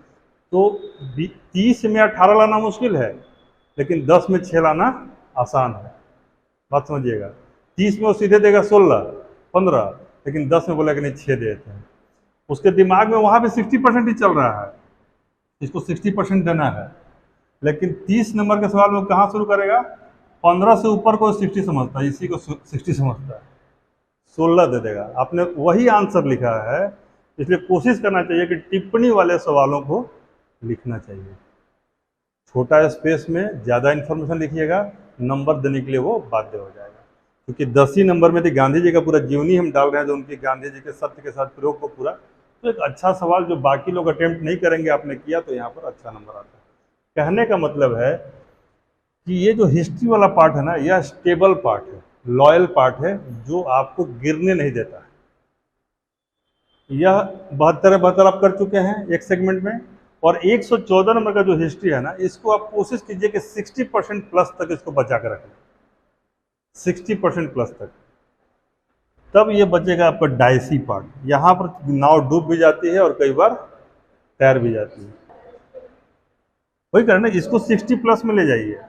तो 30 में 18 लाना मुश्किल है, लेकिन 10 में 6 लाना आसान है, बात समझिएगा। 30 में वो सीधे देगा 16, 15, लेकिन 10 में बोला कि नहीं 6 दे देते हैं। उसके दिमाग में वहाँ पे 60% ही चल रहा है, इसको 60% देना है, लेकिन 30 नंबर के सवाल में कहाँ शुरू करेगा, 15 से ऊपर को 60 समझता है, इसी को 60 समझता है, 16 दे देगा। आपने वही आंसर लिखा है, इसलिए कोशिश करना चाहिए कि टिप्पणी वाले सवालों को लिखना चाहिए। छोटा स्पेस में ज़्यादा इन्फॉर्मेशन लिखिएगा, नंबर देने के लिए वो बाध्य हो जाएगा। क्योंकि 10 ही नंबर में थी, गांधी जी का पूरा जीवनी हम डाल रहे हैं, जो उनकी गांधी जी के सत्य के साथ प्रयोग को पूरा, तो एक अच्छा सवाल जो बाकी लोग अटेम्प्ट नहीं करेंगे, आपने किया तो यहाँ पर अच्छा नंबर आता है। कहने का मतलब है कि ये जो हिस्ट्री वाला पार्ट है ना, यह स्टेबल पार्ट है, लॉयल पार्ट है, जो आपको गिरने नहीं देता है। यह 72 आप कर चुके हैं एक सेगमेंट में, और 114 नंबर का जो हिस्ट्री है ना, इसको आप कोशिश कीजिए कि 60% प्लस तक इसको बचा कर रखें, 60% प्लस तक, तब ये बचेगा आपका डाइसी पार्ट। यहाँ पर नाव डूब भी जाती है और कई बार तैर भी जाती है, वही करना, इसको 60 प्लस में ले जाइए,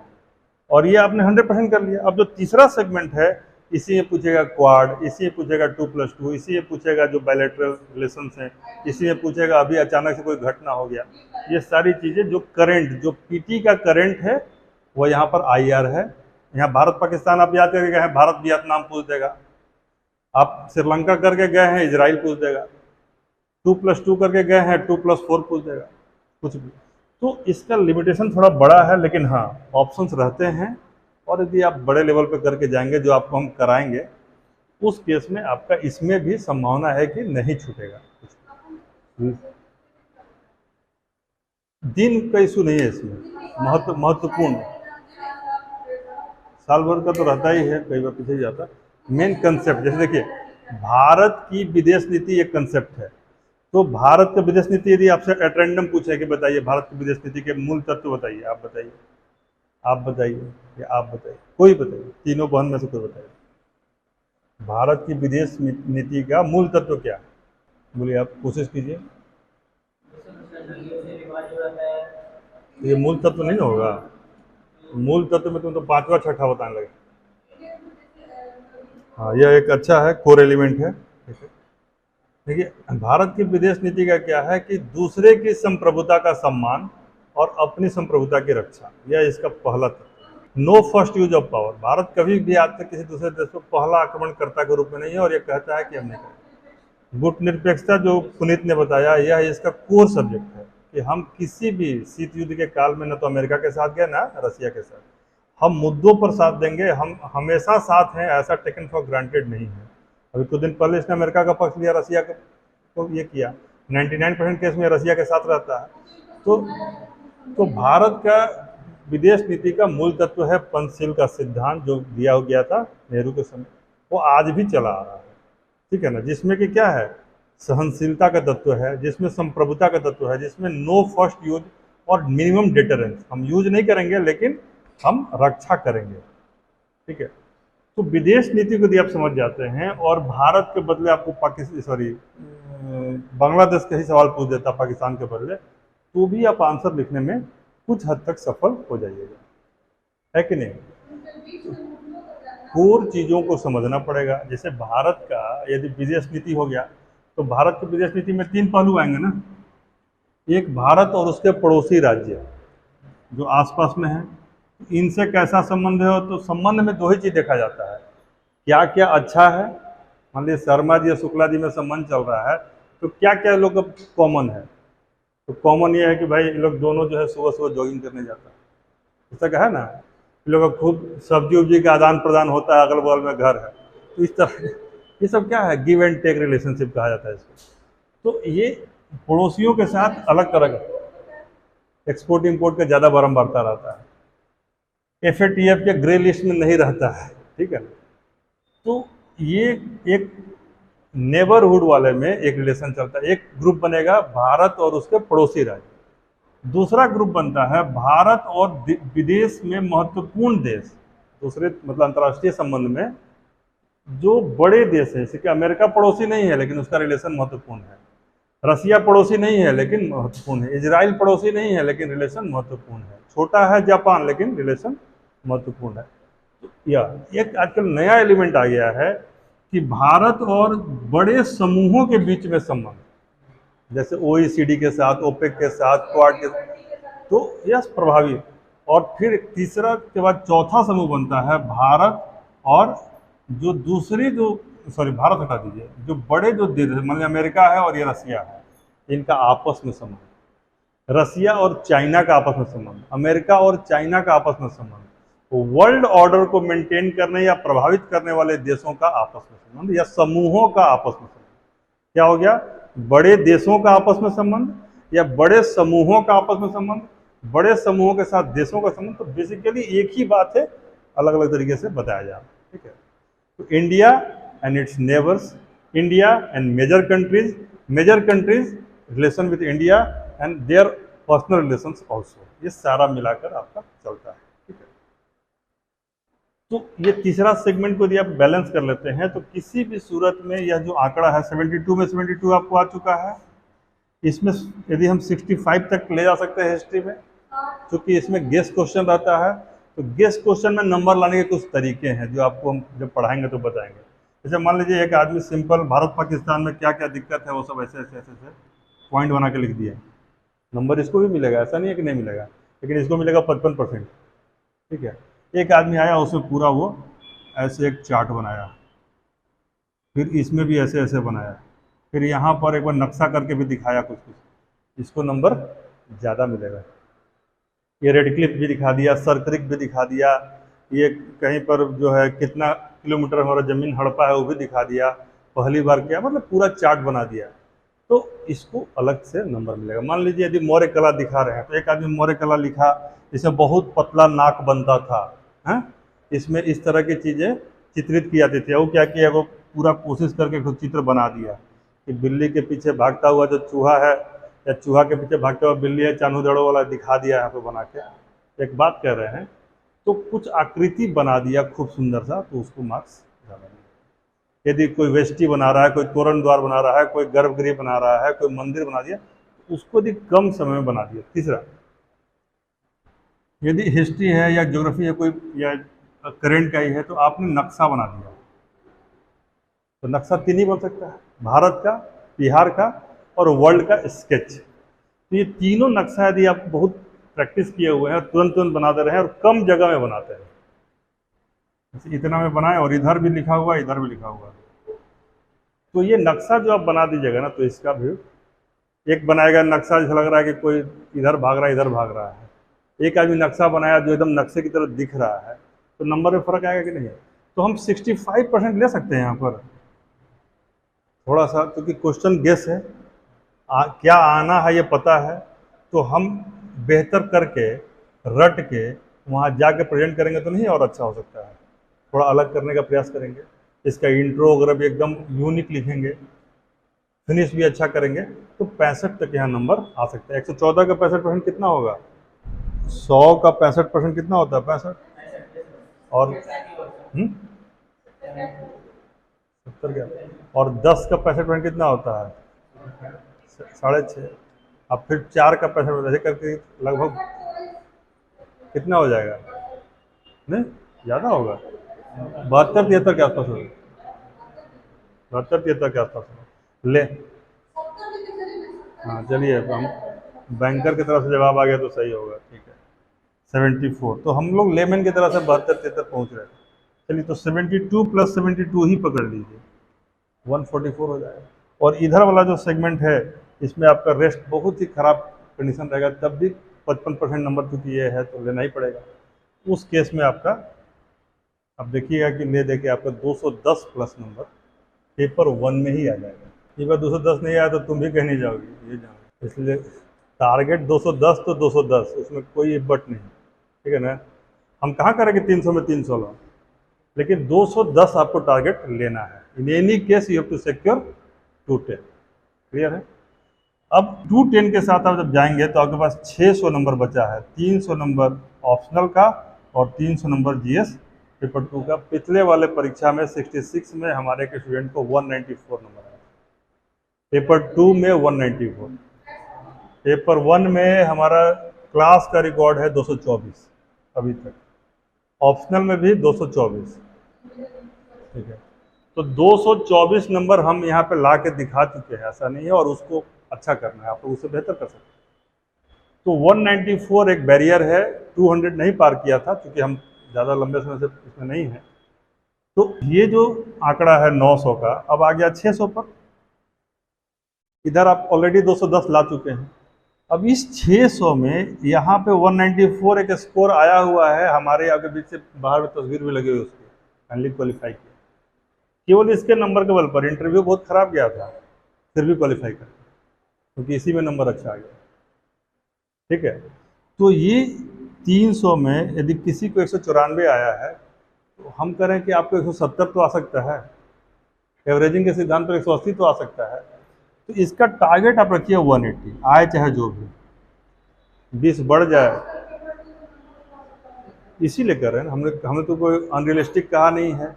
और ये आपने 100% कर लिया। अब जो तीसरा सेगमेंट है, इसी में पूछेगा क्वाड, इसी में पूछेगा 2+2, इसी में पूछेगा जो बायलैटरल रिलेशंस हैं, इसी में पूछेगा अभी अचानक से कोई घटना हो गया। ये सारी चीज़ें जो करंट, जो पीटी का करंट है, वो यहाँ पर आईआर है। यहाँ भारत पाकिस्तान आप याद करके गए हैं, भारत वियतनाम पूछ देगा। आप श्रीलंका करके गए हैं, इजराइल पूछ देगा। 2+2 करके गए हैं, 2+4 पूछ देगा, कुछ भी। तो इसका लिमिटेशन थोड़ा बड़ा है, लेकिन हाँ ऑप्शंस रहते हैं, और यदि आप बड़े लेवल पे करके जाएंगे, जो आपको हम कराएंगे, उस केस में आपका इसमें भी संभावना है कि नहीं छूटेगा। दिन का इशू नहीं है इसमें, महत्वपूर्ण साल भर का तो रहता ही है, कई बार पीछे ही जाता। मेन कंसेप्ट, जैसे देखिए, भारत की विदेश नीति एक कंसेप्ट है, तो भारत का विदेश नीति यदि आपसे एट रैंडम पूछे कि बताइए भारत की विदेश नीति के मूल तत्व बताइए, आप बताइए, आप बताइए, या आप बताइए, कोई बताइए, तीनों बहन में से कोई बताइए, भारत की विदेश नीति का मूल तत्व क्या है, बोलिए, आप कोशिश कीजिए। ये मूल तत्व नहीं होगा, मूल तत्व में तुम तो 5वां 6ठा बताने लगे। हाँ, यह एक अच्छा है, कोर एलिमेंट है। देखिए, भारत की विदेश नीति का क्या है कि दूसरे की संप्रभुता का सम्मान और अपनी संप्रभुता की रक्षा, यह इसका पहला तत्व। No first use of power, Bharat कभी भी आज तक किसी दूसरे देश को पहला आक्रमणकर्ता के रूप में नहीं है, और यह कहता है कि हम नहीं करेंगे। गुटनिरपेक्षता जो पुनीत ने बताया, यह इसका कोर सब्जेक्ट है कि हम किसी भी शीत युद्ध के काल में न तो अमेरिका के साथ गए ना रसिया के साथ, हम मुद्दों पर साथ देंगे, हम हमेशा साथ हैं, ऐसा टेकन फॉर ग्रांटेड नहीं है। अभी कुछ दिन पहले इसने अमेरिका का पक्ष लिया, रसिया का तो ये किया, 99% केस में रसिया के साथ रहता है। तो भारत का विदेश नीति का मूल तत्व है पंचशील का सिद्धांत, जो दिया गया था नेहरू के समय, वो आज भी चला आ रहा है, ठीक है ना, जिसमें कि क्या है, सहनशीलता का तत्व है, जिसमें संप्रभुता का तत्व है, जिसमें नो फर्स्ट यूज और मिनिमम डिटरेंस, हम यूज नहीं करेंगे लेकिन हम रक्षा करेंगे, ठीक है। तो विदेश नीति को यदि आप समझ जाते हैं, और भारत के बदले आपको बांग्लादेश का ही सवाल पूछ देता पाकिस्तान के बदले, तो भी आप आंसर लिखने में कुछ हद तक सफल हो जाइएगा, है कि नहीं। कोर चीज़ों को समझना पड़ेगा। जैसे भारत का यदि विदेश नीति हो गया, तो भारत की विदेश नीति में 3 पहलू आएंगे ना, एक भारत और उसके पड़ोसी राज्य जो आसपास में हैं, इनसे कैसा संबंध है, तो संबंध में 2 ही चीज़ देखा जाता है, क्या क्या अच्छा है, मान लीजिए शर्मा जी या शुक्ला जी में संबंध चल रहा है, तो क्या क्या लोग कॉमन है, तो कॉमन ये है कि भाई लोग दोनों जो है सुबह सुबह जॉगिंग करने जाता है, ऐसा कहा है ना, लोग खूब सब्जी उब्जी का आदान प्रदान होता है, अगल बगल में घर है, तो इस तरह ये सब क्या है, गिव एंड टेक रिलेशनशिप कहा जाता है इसको। तो ये पड़ोसियों के साथ अलग तरह का एक्सपोर्ट इम्पोर्ट का ज़्यादा बारंबारता रहता है, FATF के ग्रे लिस्ट में नहीं रहता है, ठीक है। तो ये एक नेबरहुड वाले में एक रिलेशन चलता है, एक ग्रुप बनेगा भारत और उसके पड़ोसी राज्य, दूसरा ग्रुप बनता है भारत और विदेश में महत्वपूर्ण देश, दूसरे मतलब अंतर्राष्ट्रीय संबंध में जो बड़े देश है, जैसे कि अमेरिका पड़ोसी नहीं है लेकिन उसका रिलेशन महत्वपूर्ण है, रसिया पड़ोसी नहीं है लेकिन महत्वपूर्ण है, इजराइल पड़ोसी नहीं है लेकिन रिलेशन महत्वपूर्ण है, छोटा है जापान लेकिन रिलेशन महत्वपूर्ण है। तो यह एक आजकल नया एलिमेंट आ गया है कि भारत और बड़े समूहों के बीच में संबंध, जैसे OECD के साथ, ओपेक के साथ, क्वाड के, तो यस प्रभावी। और फिर तीसरा के बाद चौथा समूह बनता है भारत और जो दूसरी जो, सॉरी भारत हटा दीजिए, जो बड़े जो देश मतलब अमेरिका है और ये रसिया है, इनका आपस में संबंध, रसिया और चाइना का आपस में संबंध, अमेरिका और चाइना का आपस में संबंध, वर्ल्ड ऑर्डर को मेंटेन करने या प्रभावित करने वाले देशों का आपस में संबंध या समूहों का आपस में संबंध। क्या हो गया? बड़े देशों का आपस में संबंध या बड़े समूहों का आपस में संबंध, बड़े समूहों के साथ देशों का संबंध। तो बेसिकली एक ही बात है, अलग अलग तरीके से बताया जा रहा है। ठीक है, तो India and its neighbours, India and major countries relation with India and their personal relations also, ये सारा मिलाकर आपका चलता है। ठीक है, तो ये तीसरा सेगमेंट को यदि आप बैलेंस कर लेते हैं तो किसी भी सूरत में यह जो आंकड़ा है 72 में 72 आपको आ चुका है। इसमें यदि हम 65 तक ले जा सकते हैं हिस्ट्री में, क्योंकि इसमें गेस क्वेश्चन रहता है, तो गेस क्वेश्चन में नंबर लाने के कुछ तरीके हैं जो आपको हम जब पढ़ाएंगे तो बताएंगे। जैसे मान लीजिए एक आदमी सिंपल भारत पाकिस्तान में क्या क्या दिक्कत है वो सब ऐसे ऐसे ऐसे ऐसे पॉइंट बना के लिख दिया, नंबर इसको भी मिलेगा, ऐसा नहीं है कि नहीं मिलेगा, लेकिन इसको मिलेगा 55%। ठीक है, एक आदमी आया उसमें पूरा वो ऐसे एक चार्ट बनाया, फिर इसमें भी ऐसे ऐसे बनाया, फिर यहाँ पर एक बार नक्शा करके भी दिखाया कुछ कुछ, इसको नंबर ज़्यादा मिलेगा। ये रेड क्लिफ भी दिखा दिया, सरक्रिक भी दिखा दिया, ये कहीं पर जो है कितना किलोमीटर हमारा ज़मीन हड़पा है वो भी दिखा दिया, पहली बार किया, मतलब पूरा चार्ट बना दिया, तो इसको अलग से नंबर मिलेगा। मान लीजिए यदि मौर्य कला दिखा रहे हैं तो एक आदमी मौर्य कला लिखा, इसमें बहुत पतला नाक बनता था, हैं, इसमें इस तरह की चीज़ें चित्रित की जाती थी। वो क्या किया, वो पूरा कोशिश करके कुछ चित्र बना दिया कि बिल्ली के पीछे भागता हुआ जो चूहा है या चूहा के पीछे भागता हुआ बिल्ली है, चानू दड़ों वाला दिखा दिया यहाँ पे बना के। एक बात कह रहे हैं, तो कुछ आकृति बना दिया खूब सुंदर सा, तो उसको मार्क्स ज़्यादा मिलेगा। यदि कोई वेष्टि बना रहा है, कोई तोरण द्वार बना रहा है, कोई गर्भगृह बना रहा है, कोई मंदिर बना दिया, उसको यदि कम समय में बना दिया। तीसरा, यदि हिस्ट्री है या ज्योग्राफी है कोई या करेंट का ही है, तो आपने नक्शा बना दिया, तो नक्शा तीन ही बन सकता है, भारत का, बिहार का और वर्ल्ड का स्केच। तो ये तीनों नक्शा यदि आप बहुत प्रैक्टिस किए हुए हैं, तुरंत तुरंत बना दे रहे हैं और कम जगह में बनाते हैं, जैसे इतना में बनाए और इधर भी लिखा हुआ इधर भी लिखा हुआ, तो ये नक्शा जो आप बना दीजिएगा ना, तो इसका भी एक बनाएगा नक्शा जैसा लग रहा है कि कोई इधर भाग रहा है इधर भाग रहा है, एक आदमी नक्शा बनाया जो एकदम नक्शे की तरह दिख रहा है, तो नंबर में फर्क आएगा कि नहीं? तो हम 65% ले सकते हैं यहाँ पर थोड़ा सा, क्योंकि क्वेश्चन गेस है, क्या आना है ये पता है, तो हम बेहतर करके रट के वहाँ जाके प्रेजेंट करेंगे तो नहीं और अच्छा हो सकता है, थोड़ा अलग करने का प्रयास करेंगे, इसका इंट्रो वगैरह भी एकदम यूनिक लिखेंगे, फिनिश भी अच्छा करेंगे, तो 65 तक यहाँ नंबर आ सकता है। 114 का 65% कितना होगा? 100 का 65% कितना होता है? 65 और 70 क्या, और 10 का 65% कितना होता है? 6.5। अब फिर 4 का 65% ऐसे करके लगभग कितना हो जाएगा? नहीं ज़्यादा होगा, 72-73 के आसपास होगा, 72-73 के आसपास होगा। ले हाँ चलिए, हम बैंकर की तरफ से जवाब आ गया तो सही होगा, ठीक है 74। तो हम लोग लेमन की तरह से 72-73 पहुँच रहे हैं। चलिए, तो 72 + 72 ही पकड़ लीजिए, 144 हो जाएगा। और इधर वाला जो सेगमेंट है इसमें आपका रेस्ट बहुत ही ख़राब कंडीशन रहेगा, तब भी 55% नंबर क्योंकि ये है तो लेना ही पड़ेगा। उस केस में आपका अब देखिएगा कि ले दे के आपका 210 प्लस नंबर पेपर 1 में ही आ जाएगा। ये बार 210 नहीं आया तो तुम भी कहने जाओगी, ये जाओ, इसलिए टारगेट 210 तो 210, उसमें कोई बट नहीं, ठीक है ना। हम कहाँ करेंगे 300 में 300 लो, लेकिन 210 आपको टारगेट लेना है। In any case you have to secure 210, clear है। अब 210 के साथ आप जब जाएंगे तो आपके पास 600 नंबर बचा है, 300 नंबर ऑप्शनल का और 300 नंबर जीएस पेपर 2 का। पिछले वाले परीक्षा में 66 में हमारे के स्टूडेंट को 194 नंबर आया, पेपर 2 में 194, पेपर 1 में हमारा क्लास का रिकॉर्ड है 224 अभी तक, ऑप्शनल में भी 224, ठीक है। तो 224 नंबर हम यहाँ पे ला के दिखा चुके हैं, ऐसा नहीं है, और उसको अच्छा करना है, आप लोग उससे बेहतर कर सकते हैं। तो 194 एक बैरियर है, 200 नहीं पार किया था क्योंकि हम ज़्यादा लंबे समय से इसमें नहीं है। तो ये जो आंकड़ा है 900 का, अब आ गया 600 पर। इधर आप ऑलरेडी 210 ला चुके हैं। अब इस 600 में यहाँ पे 194 एक स्कोर आया हुआ है, हमारे आगे बीच से बाहर में तस्वीर भी लगी हुई उसकी, फाइनली क्वालिफाई किया केवल इसके नंबर के बल पर। इंटरव्यू बहुत खराब गया था, फिर भी क्वालिफाई कर, क्योंकि इसी में नंबर अच्छा आ गया। ठीक है, तो ये 300 में यदि किसी को 194 आया है, तो हम करें कि आपको 170 तो आ सकता है, एवरेजिंग के सिद्धांत पर 180 तो आ सकता है। तो इसका टारगेट आप रखिए 180, आए चाहे जो भी, 20 बढ़ जाए, इसीलिए कर रहे हैं। हमने तो कोई अनरियलिस्टिक कहा नहीं है।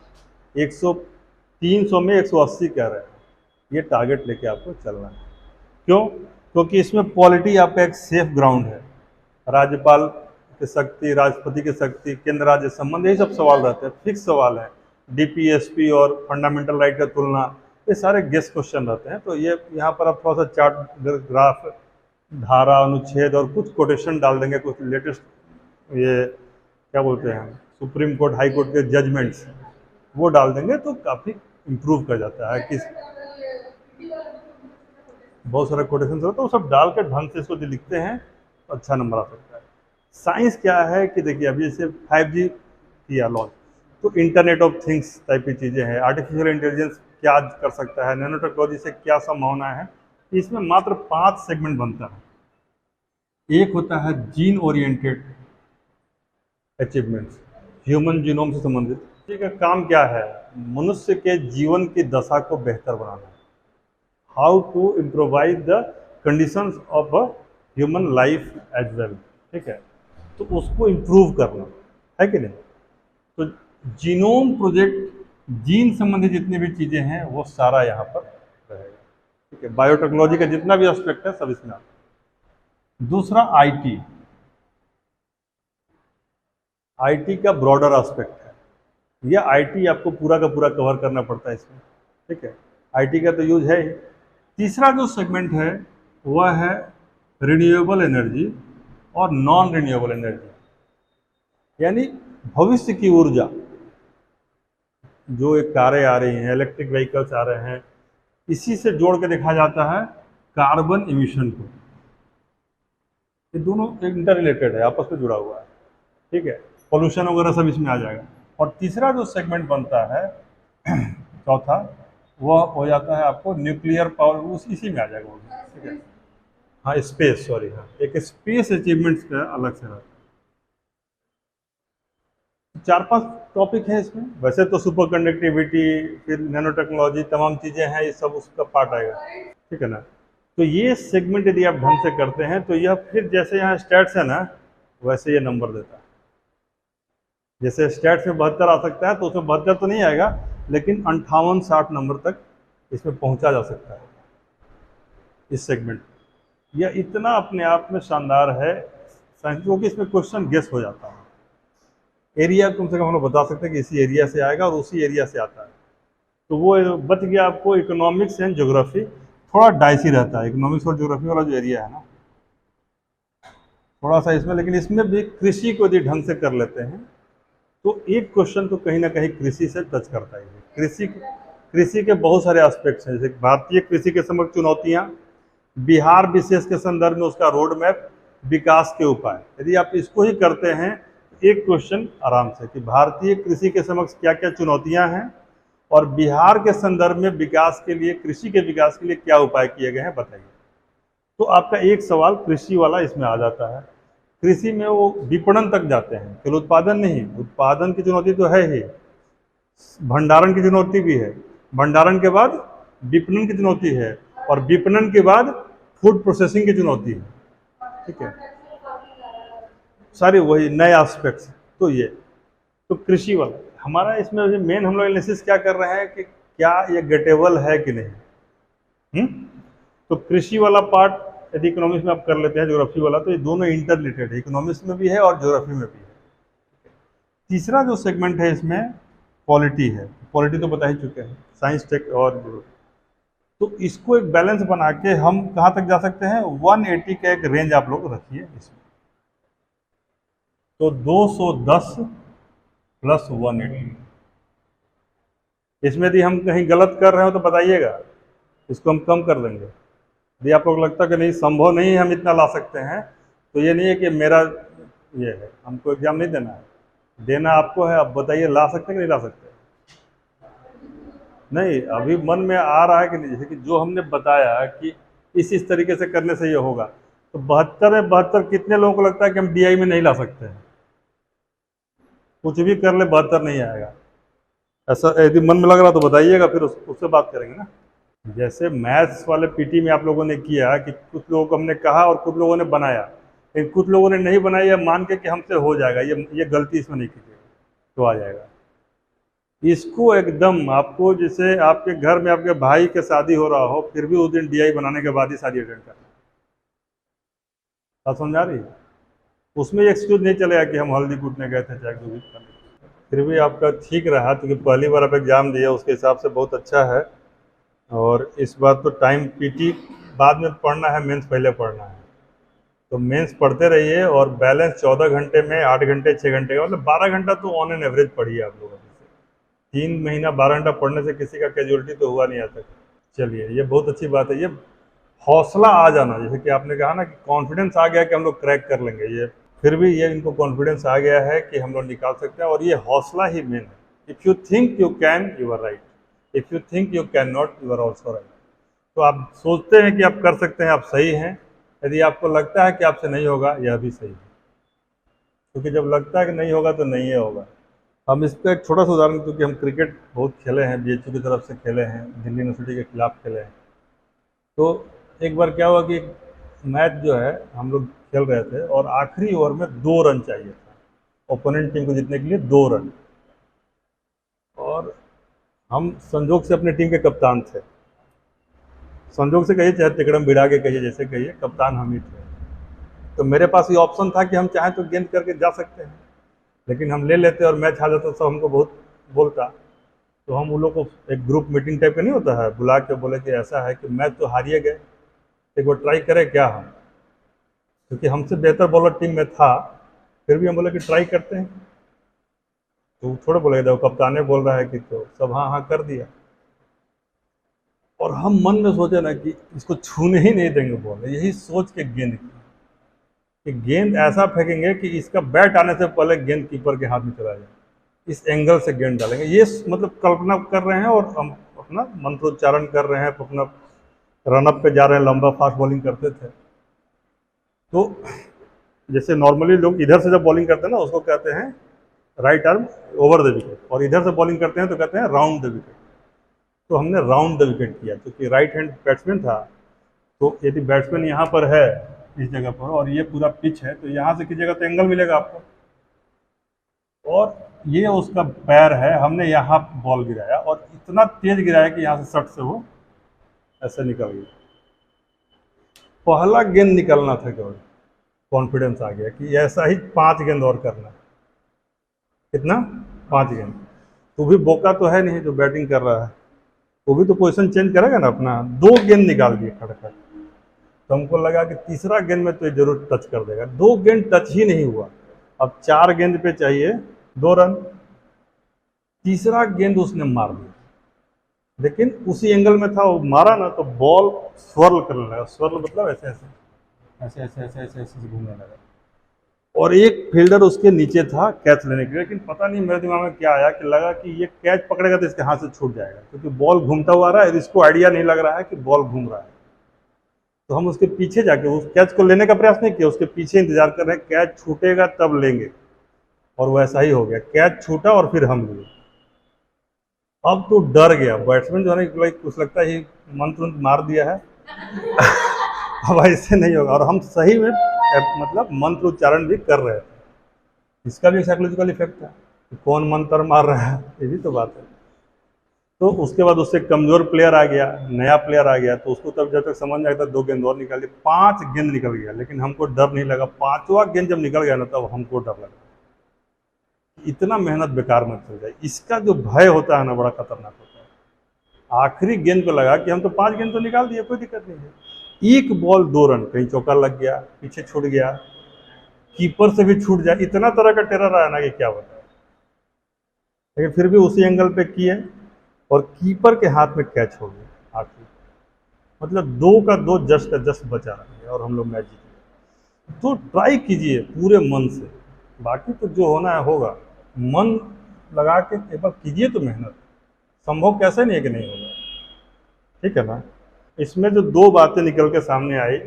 300 में 180 कह रहे हैं, ये टारगेट लेके आपको चलना है। क्यों? क्योंकि इसमें पॉलिटी आपका एक सेफ ग्राउंड है। राज्यपाल की शक्ति, राष्ट्रपति की शक्ति, केंद्र राज्य संबंध, यही सब सवाल रहते हैं, फिक्स सवाल है। डीपीएसपी और फंडामेंटल राइट का तुलना, ये सारे गेस क्वेश्चन रहते हैं। तो ये यहाँ पर आप थोड़ा सा चार्ट, ग्राफ, धारा, अनुच्छेद और कुछ कोटेशन डाल देंगे, कुछ लेटेस्ट ये क्या बोलते हैं सुप्रीम कोर्ट, हाई कोर्ट के जजमेंट्स, वो डाल देंगे तो काफ़ी इम्प्रूव कर जाता है। किस बहुत सारा कोटेशन होता है, तो वो सब डाल के ढंग से इसको जो लिखते हैं तो अच्छा नंबर आ सकता है। साइंस क्या है कि देखिए, अभी जैसे 5G किया लॉन्च, तो इंटरनेट ऑफ थिंग्स टाइप की चीज़ें हैं, आर्टिफिशियल इंटेलिजेंस क्या कर सकता है, नैनो टेक्नोलॉजी से क्या संभावना है। इसमें मात्र 5 सेगमेंट बनता है। एक होता है gene oriented achievements, human genome से संबंधित। ठीक है, काम क्या है? मनुष्य के जीवन की दशा को बेहतर बनाना, how to improvise the conditions of a human life as well. ठीक है, तो उसको इम्प्रूव करना है कि नहीं। तो जीनोम प्रोजेक्ट, जीन संबंधी जितनी भी चीज़ें हैं वो सारा यहाँ पर रहेगा। ठीक है, बायोटेक्नोलॉजी का जितना भी एस्पेक्ट है सब इसमें आता है। दूसरा आईटी, आईटी का ब्रॉडर एस्पेक्ट है, यह आईटी आपको पूरा का पूरा कवर करना पड़ता है इसमें। ठीक है, आईटी का तो यूज है ही। तीसरा जो सेगमेंट है वह है रिन्यूएबल एनर्जी और नॉन रिन्यूएबल एनर्जी, यानी भविष्य की ऊर्जा। जो एक कारें आ रही हैं, इलेक्ट्रिक व्हीकल्स आ रहे हैं, इसी से जोड़ के देखा जाता है कार्बन इमिशन को। ये दोनों इंटर रिलेटेड है, आपस में जुड़ा हुआ है। ठीक है, पोल्यूशन वगैरह सब इसमें आ जाएगा। और तीसरा जो सेगमेंट बनता है चौथा, वह हो जाता है आपको न्यूक्लियर पावर, उस इसी में आ जाएगा वो। ठीक है, हाँ स्पेस, सॉरी, हाँ एक स्पेस अचीवमेंट्स का अलग से रहता है। 4-5 टॉपिक है इसमें। वैसे तो सुपर कंडक्टिविटी, फिर नैनो टेक्नोलॉजी, तमाम चीज़ें हैं, ये सब उसका पार्ट आएगा। ठीक है ना। तो ये सेगमेंट यदि आप ढंग से करते हैं तो यह फिर जैसे यहाँ स्टैट्स है ना, वैसे ये नंबर देता है। जैसे स्टैट्स में 72 आ सकता है, तो उसमें 72 तो नहीं आएगा, लेकिन 58-60 नंबर तक इसमें पहुंचा जा सकता है इस सेगमेंट। यह इतना अपने आप में शानदार है क्योंकि इसमें क्वेश्चन गेस हो जाता है। एरिया कम से कम हम लोग बता सकते हैं कि इसी एरिया से आएगा और उसी एरिया से आता है। तो वो बच गया आपको इकोनॉमिक्स एंड ज्योग्राफी। थोड़ा डाइसी रहता है इकोनॉमिक्स और ज्योग्राफी वाला जो एरिया है ना, थोड़ा सा इसमें, लेकिन इसमें भी कृषि को यदि ढंग से कर लेते हैं तो एक क्वेश्चन तो कहीं ना कहीं कृषि से टच करता ही है। कृषि के बहुत सारे एस्पेक्ट्स हैं, जैसे भारतीय कृषि के समक्ष चुनौतियाँ, बिहार विशेष के संदर्भ में उसका रोड मैप, विकास के उपाय। यदि आप इसको ही करते हैं एक क्वेश्चन आराम से कि भारतीय कृषि के समक्ष क्या क्या चुनौतियां हैं और बिहार के संदर्भ में विकास के लिए, कृषि के विकास के लिए क्या उपाय किए गए हैं, बताइए। तो आपका एक सवाल कृषि वाला इसमें आ जाता है। कृषि में वो विपणन तक जाते हैं, केवल उत्पादन नहीं, उत्पादन की चुनौती तो है ही, भंडारण की चुनौती भी है, भंडारण के बाद विपणन की चुनौती है, और विपणन के बाद फूड प्रोसेसिंग की चुनौती है। ठीक है, सारे वही नए एस्पेक्ट्स। तो ये तो कृषि वाला हमारा इसमें मेन हम लोग एनालिसिस क्या कर रहे हैं कि क्या ये गेटेबल है कि नहीं। तो कृषि वाला पार्ट यदि इकोनॉमिक्स में आप कर लेते हैं, ज्योग्राफी वाला, तो ये दोनों इंटर रिलेटेड है, इकोनॉमिक्स में भी है और ज्योग्राफी में भी है। तीसरा जो सेगमेंट है इसमें पॉलिटी है। पॉलिटी तो बता ही चुके हैं, साइंस टेक और तो इसको एक बैलेंस बना के हम कहाँ तक जा सकते हैं, 180 का एक रेंज आप लोग रखिए इसमें। तो 210 प्लस 180, इसमें यदि हम कहीं गलत कर रहे हो तो बताइएगा, इसको हम कम कर देंगे। यदि आप लोग लगता है कि नहीं संभव नहीं है हम इतना ला सकते हैं, तो ये नहीं है कि मेरा ये है, हमको एग्जाम नहीं देना है, देना आपको है। आप बताइए ला सकते हैं कि नहीं ला सकते? नहीं, अभी मन में आ रहा है कि नहीं, जैसे कि जो हमने बताया कि इस तरीके से करने से ये होगा, तो 72 में 72 कितने लोगों को लगता है कि हम डीआई में नहीं ला सकते हैं? कुछ भी कर ले 72 नहीं आएगा। ऐसा यदि मन में लग रहा तो बताइएगा, फिर उससे बात करेंगे ना। जैसे मैथ्स वाले पीटी में आप लोगों ने किया कि कुछ लोगों को हमने कहा और कुछ लोगों ने बनाया, लेकिन कुछ लोगों ने नहीं बनाया मान के कि हमसे हो जाएगा, ये गलती इसमें नहीं कीजिएगा, तो आ जाएगा। इसको एकदम आपको, जैसे आपके घर में आपके भाई के शादी हो रहा हो, फिर भी उस दिन डीआई बनाने के बाद ही शादी अटेंड करना। आप समझा रही है? उसमें एक्सक्यूज नहीं चलेगा कि हम हल्दी कूटने गए थे चाहे जो भी करने। फिर भी आपका ठीक रहा, क्योंकि पहली बार आप एग्ज़ाम दिया, उसके हिसाब से बहुत अच्छा है। और इस बार तो टाइम पीटी बाद में पढ़ना है, मेंस पहले पढ़ना है, तो मेंस पढ़ते रहिए। और बैलेंस 14 घंटे में 8 घंटे 6 घंटे का, मतलब 12 घंटा तो ऑन एन एवरेज पढ़िए आप लोगों से। 3 महीना 12 घंटा पढ़ने से किसी का कैजुअलिटी तो हुआ नहीं आज तक। चलिए, ये बहुत अच्छी बात है। ये हौसला आ जाना, जैसे कि आपने कहा ना कि कॉन्फिडेंस आ गया कि हम लोग क्रैक कर लेंगे, ये फिर भी ये इनको कॉन्फिडेंस आ गया है कि हम लोग निकाल सकते हैं। और ये हौसला ही मेन है। If you think you can, you are right. If you think you can not, you are also right. तो आप सोचते हैं कि आप कर सकते हैं, आप सही हैं। यदि आपको लगता है कि आपसे नहीं होगा, यह भी सही है, क्योंकि जब लगता है कि नहीं होगा तो नहीं होगा। हम इस पर एक छोटा सा उदाहरण, क्योंकि हम क्रिकेट बहुत खेले हैं, बीएचयू की तरफ से खेले हैं, दिल्ली यूनिवर्सिटी के खिलाफ खेले हैं। तो एक बार क्या हुआ कि मैच जो है हम लोग खेल रहे थे, और आखिरी ओवर में 2 रन चाहिए था ओपोनेंट टीम को जीतने के लिए, 2 रन। और हम संजोग से अपने टीम के कप्तान थे, संजोग से कहिए चाहे तिकड़म भिड़ा के कहिए, जैसे कहिए, कप्तान हम ही थे। तो मेरे पास ये ऑप्शन था कि हम चाहें तो गेंद करके जा सकते हैं, लेकिन हम ले लेते और मैच हार जाता, तो हमको बहुत बोलता। तो हम उन लोग को एक ग्रुप मीटिंग टाइप का नहीं होता है, बुला के बोले कि ऐसा है कि मैच तो हारिए गए, एक बार ट्राई करें क्या हम, क्योंकि हमसे बेहतर बॉलर टीम में था, फिर भी हम बोले कि ट्राई करते हैं। तो थोड़ा बोलेगा, जब कप्तान ने बोल रहा है कि, तो सब हाँ हाँ कर दिया। और हम मन में सोचे ना कि इसको छूने ही नहीं देंगे बॉल, यही सोच के गेंद की कि गेंद ऐसा फेंकेंगे कि इसका बैट आने से पहले गेंद कीपर के हाथ में चला जाए, इस एंगल से गेंद डालेंगे। ये मतलब कल्पना कर रहे हैं और हम अपना मंत्रोच्चारण कर रहे हैं, अपना रनअप पे जा रहे हैं, लंबा फास्ट बॉलिंग करते थे। तो जैसे नॉर्मली लोग इधर से जब बॉलिंग करते हैं ना, उसको कहते हैं right arm over the wicket, और इधर से बॉलिंग करते हैं तो कहते हैं राउंड द विकेट। तो हमने राउंड द विकेट किया, क्योंकि राइट हैंड बैट्समैन था। तो यदि बैट्समैन यहाँ पर है इस जगह पर, और ये पूरा पिच है, तो यहाँ से कीजिएगा तो एंगल मिलेगा आपको, और ये उसका पैर है, हमने यहाँ बॉल गिराया, और इतना तेज गिराया कि यहाँ से शट से वो ऐसे निकल गया। पहला गेंद निकलना था केवल, कॉन्फिडेंस आ गया कि ऐसा ही 5 गेंद और करना है। कितना? 5 गेंद। तो भी बोका तो है नहीं जो बैटिंग कर रहा है, वो भी तो पोजीशन चेंज करेगा ना अपना। 2 गेंद निकाल दिए खड़खड़। तो हमको लगा कि तीसरा गेंद में तो ये जरूर टच कर देगा, 2 गेंद टच ही नहीं हुआ। अब 4 गेंद पे चाहिए 2 रन। तीसरा गेंद उसने मार दिया, लेकिन उसी एंगल में था, वो मारा ना तो बॉल स्वर्ल करने लगा। स्वर्ल मतलब ऐसे ऐसे ऐसे ऐसे ऐसे ऐसे ऐसे घूमने लगा, और एक फील्डर उसके नीचे था कैच लेने के लिए। लेकिन पता नहीं मेरे दिमाग में क्या आया कि लगा कि ये कैच पकड़ेगा तो इसके हाथ से छूट जाएगा, क्योंकि बॉल घूमता हुआ आ रहा है, इसको आइडिया नहीं लग रहा है कि बॉल घूम रहा है। तो हम उसके पीछे जाके उस कैच को लेने का प्रयास नहीं किया, उसके पीछे इंतजार कर रहे हैं कैच छूटेगा तब लेंगे, और वैसा ही हो गया। कैच छूटा और फिर हम लिए। अब तो डर गया बैट्समैन जो है ना, कुछ लगता है मंत्र मार दिया है अब ऐसे नहीं होगा। और हम सही में मतलब मंत्र उच्चारण भी कर रहे थे, इसका भी साइकोलॉजिकल इफेक्ट था कि कौन मंत्र मार रहा है, ये भी तो बात है। तो उसके बाद उससे कमज़ोर प्लेयर आ गया, नया प्लेयर आ गया, तो उसको तब जब तक समझ में आया था 2 गेंद और निकाल दिए, 5 गेंद निकल गया। लेकिन हमको डर नहीं लगा, 5वां गेंद जब निकल गया ना, तब हमको डर लगा। इतना मेहनत बेकार मत चल जाए। इसका जो भय होता है ना, बड़ा खतरनाक होता है। आखिरी गेंद पे लगा कि हम तो 5 गेंद तो निकाल दिए, कोई दिक्कत नहीं है, 1 बॉल 2 रन, कहीं चौका लग गया, पीछे छूट गया, कीपर से भी छूट जाए, इतना तरह का टेरर आया ना कि क्या बताए। लेकिन फिर भी उसी एंगल पे किए और कीपर के हाथ में कैच हो गया आखिरी, मतलब 2 का 2 जस्ट का जस्ट बचा रहे और हम लोग मैच जीत गए। तो ट्राई कीजिए पूरे मन से, बाकी तो जो होना है होगा। मन लगा के एक बार कीजिए तो मेहनत, संभव कैसे नहीं है कि नहीं होगा, ठीक है ना। इसमें जो 2 बातें निकल के सामने आई,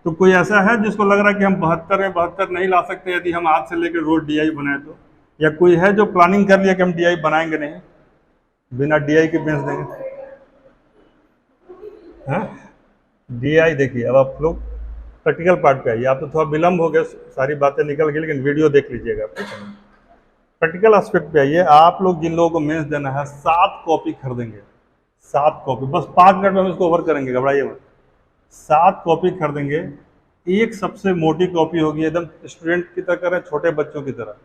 तो कोई ऐसा है जिसको लग रहा है कि हम 72 में 72 नहीं ला सकते यदि हम आज से लेकर रोज डीआई बनाए तो, या कोई है जो प्लानिंग कर लिया कि हम डीआई बनाएंगे नहीं, बिना डीआई के बेच देंगे। हाँ, डीआई देखिए, अब आप लोग प्रैक्टिकल पार्ट पे आइए। आप तो थोड़ा विलम्ब हो गया, सारी बातें निकल गई, लेकिन वीडियो देख लीजिएगा, ठीक है ना। प्रैक्टिकल एस्पेक्ट पे आइए। आप लोग जिन लोगों को मेंस देना है, 7 कॉपी खरीदेंगे, 7 कॉपी, बस 5 मिनट में हम इसको ओवर करेंगे, घबराइए मत। 7 कॉपी खरीदेंगे। एक सबसे मोटी कॉपी होगी, एकदम स्टूडेंट की तरह करें, छोटे बच्चों की तरह,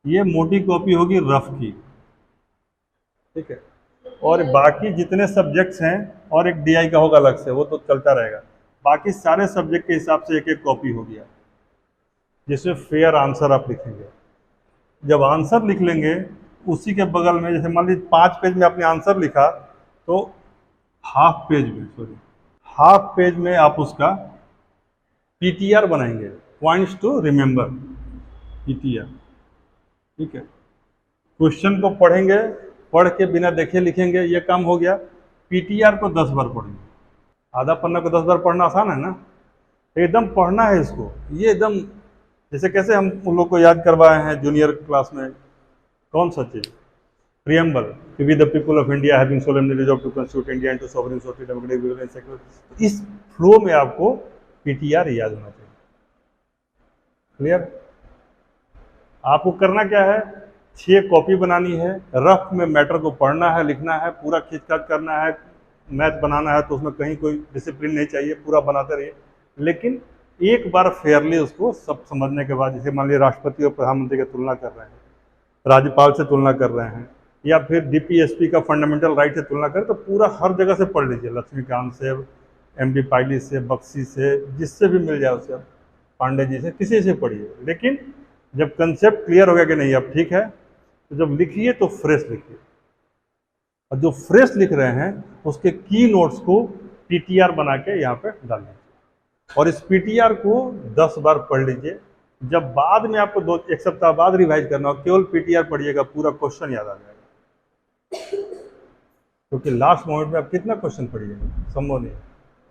ये मोटी कॉपी होगी रफ की, ठीक है। और बाकी जितने सब्जेक्ट्स हैं, और एक डीआई का होगा अलग से, वो तो चलता रहेगा। बाकी सारे सब्जेक्ट के हिसाब से एक एक कॉपी होगी, जिसमें फेयर आंसर आप लिखेंगे। जब आंसर लिख लेंगे, उसी के बगल में, जैसे मान लीजिए 5 पेज में आपने आंसर लिखा, तो हाफ पेज में आप उसका पीटीआर बनाएंगे, पॉइंट्स टू रिमेंबर, पीटीआर, ठीक है। क्वेश्चन को पढ़ेंगे, पढ़ के बिना देखे लिखेंगे, ये काम हो गया। पीटीआर को 10 बार पढ़ेंगे। आधा पन्ना को 10 बार पढ़ना आसान है ना, एकदम पढ़ना है इसको। ये एकदम जैसे कैसे हम उन लोग को याद करवाए हैं जूनियर क्लास में, कौन सा चीज़, प्रियम्बल, कि we the people of India having solemnly resolved to constitute India into sovereign society democratic rule and secular. इस फ्लो में आपको पीटीआर याद होना चाहिए। क्लियर? आपको करना क्या है, 6 कॉपी बनानी है, रफ में मैटर को पढ़ना है, लिखना है, पूरा खींचतान करना है। मैथ बनाना है तो उसमें कहीं कोई डिसिप्लिन नहीं चाहिए, पूरा बनाते रहिए। लेकिन एक बार फेयरली उसको सब समझने के बाद, जैसे मान लीजिए राष्ट्रपति और प्रधानमंत्री की तुलना कर रहे हैं, राज्यपाल से तुलना कर रहे हैं, या फिर डीपीएसपी का फंडामेंटल राइट से तुलना करें, तो पूरा हर जगह से पढ़ लीजिए, लक्ष्मीकांत से, एमबी पायली से, बख्शी से, जिससे भी मिल जाए उसे, पांडे जी से, किसी से पढ़िए। लेकिन जब कंसेप्ट क्लियर हो गया कि नहीं अब ठीक है, तो जब लिखिए तो फ्रेश लिखिए, और जो फ्रेश लिख रहे हैं उसके की नोट्स को पीटीआर बना के यहाँ पे डाल लीजिए, और इस पीटीआर को 10 बार पढ़ लीजिए। जब बाद में आपको 1 सप्ताह बाद रिवाइज करना हो, केवल पीटीआर पढ़िएगा, पूरा क्वेश्चन याद आ जाएगा। क्योंकि लास्ट मोमेंट में आप कितना क्वेश्चन पढ़िएगा, संभव नहीं है।